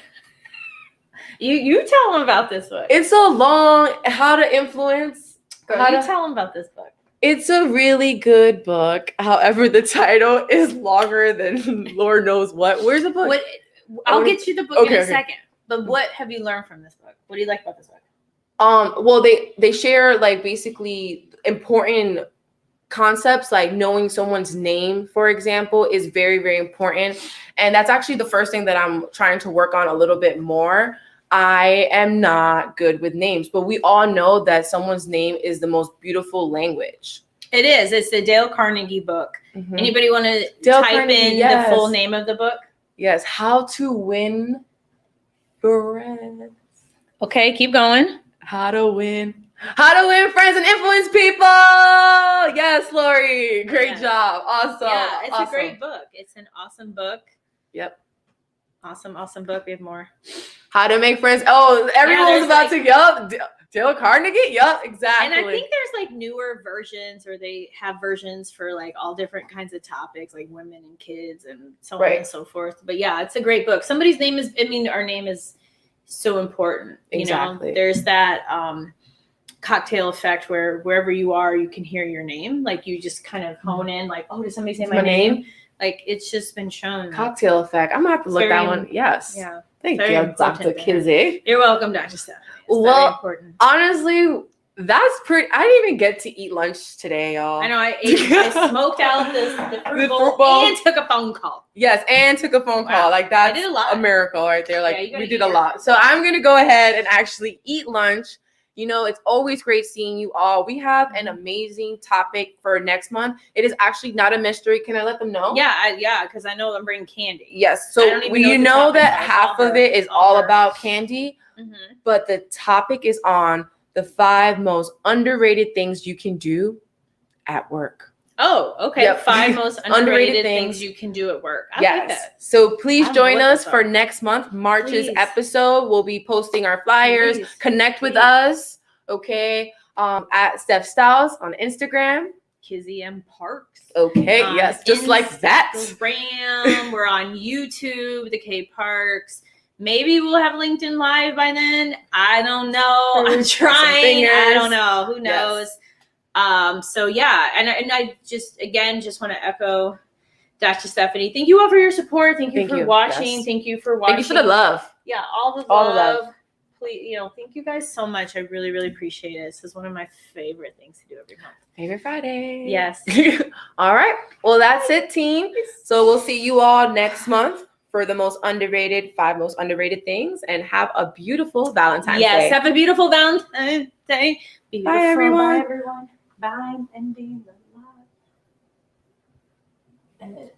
You tell them about this book. It's a long how to influence. Girl, how you to, tell them about this book. It's a really good book. However, the title is longer than Lord knows what. Where's the book? I'll get you the book in a second. But what have you learned from this book? What do you like about this book? Well, they share like basically important concepts, like knowing someone's name, for example, is very, very important. And that's actually the first thing that I'm trying to work on a little bit more. I am not good with names, but we all know that someone's name is the most beautiful language. It is. It's the Dale Carnegie book. Mm-hmm. Anybody want to type in the full name of the book? Yes. How to Win Friends. Okay, keep going. How to win friends and influence people. Yes, Lori. Great job. Awesome. Yeah, it's awesome. a great book. It's an awesome book. Yep. Awesome book. We have more. How to make friends. Oh, everyone's about to yup. Dale Carnegie. Yup, exactly. And I think there's like newer versions, or they have versions for like all different kinds of topics, like women and kids and so on and so forth. But yeah, it's a great book. Somebody's name is, our name is so important. Exactly. You know, there's that cocktail effect where wherever you are, you can hear your name. Like you just kind of hone in, like, oh, did somebody say my name? Like it's just been shown. Cocktail effect. I'm gonna have to look that one. Yes. Yeah. Thank you, Dr. Kizzy. You're welcome, Dr. Steph. Well, honestly, that's pretty. I didn't even get to eat lunch today, y'all. I know. I smoked out the fruit bowl and took a phone call. Yes, and took a phone call. Like that's a miracle right there. Like we did a lot. So I'm gonna go ahead and actually eat lunch. You know, it's always great seeing you all. We have an amazing topic for next month. It is actually not a mystery. Can I let them know? Yeah, because I know I'm bringing candy. Yes. So you know that half of it is all about candy, but the topic is on the 5 most underrated things you can do at work. Oh, okay. Yep. 5 most underrated things you can do at work. I like that. So please join us for next month, March's episode. We'll be posting our flyers. Connect with us, okay? At Steph Styles on Instagram. Kizzy M. Parks. Okay, yes, just like that. Instagram. We're on YouTube, the K Parks. Maybe we'll have LinkedIn Live by then. I don't know. I'm trying. I don't know. Who knows? Yes. So yeah, and I just want to echo Dr. Stephanie. Thank you all for your support. Thank you for watching. Yes. Thank you for watching. Thank you for the love. Yeah, all the love. Please, thank you guys so much. I really, really appreciate it. This is one of my favorite things to do every month. Favorite Friday. Yes. All right. Well, that's it, team. So we'll see you all next month for the 5 most underrated things, and have a beautiful Valentine's Day. Yes, have a beautiful Valentine's Day. Bye, everyone. Bye, everyone. Bye, and be love.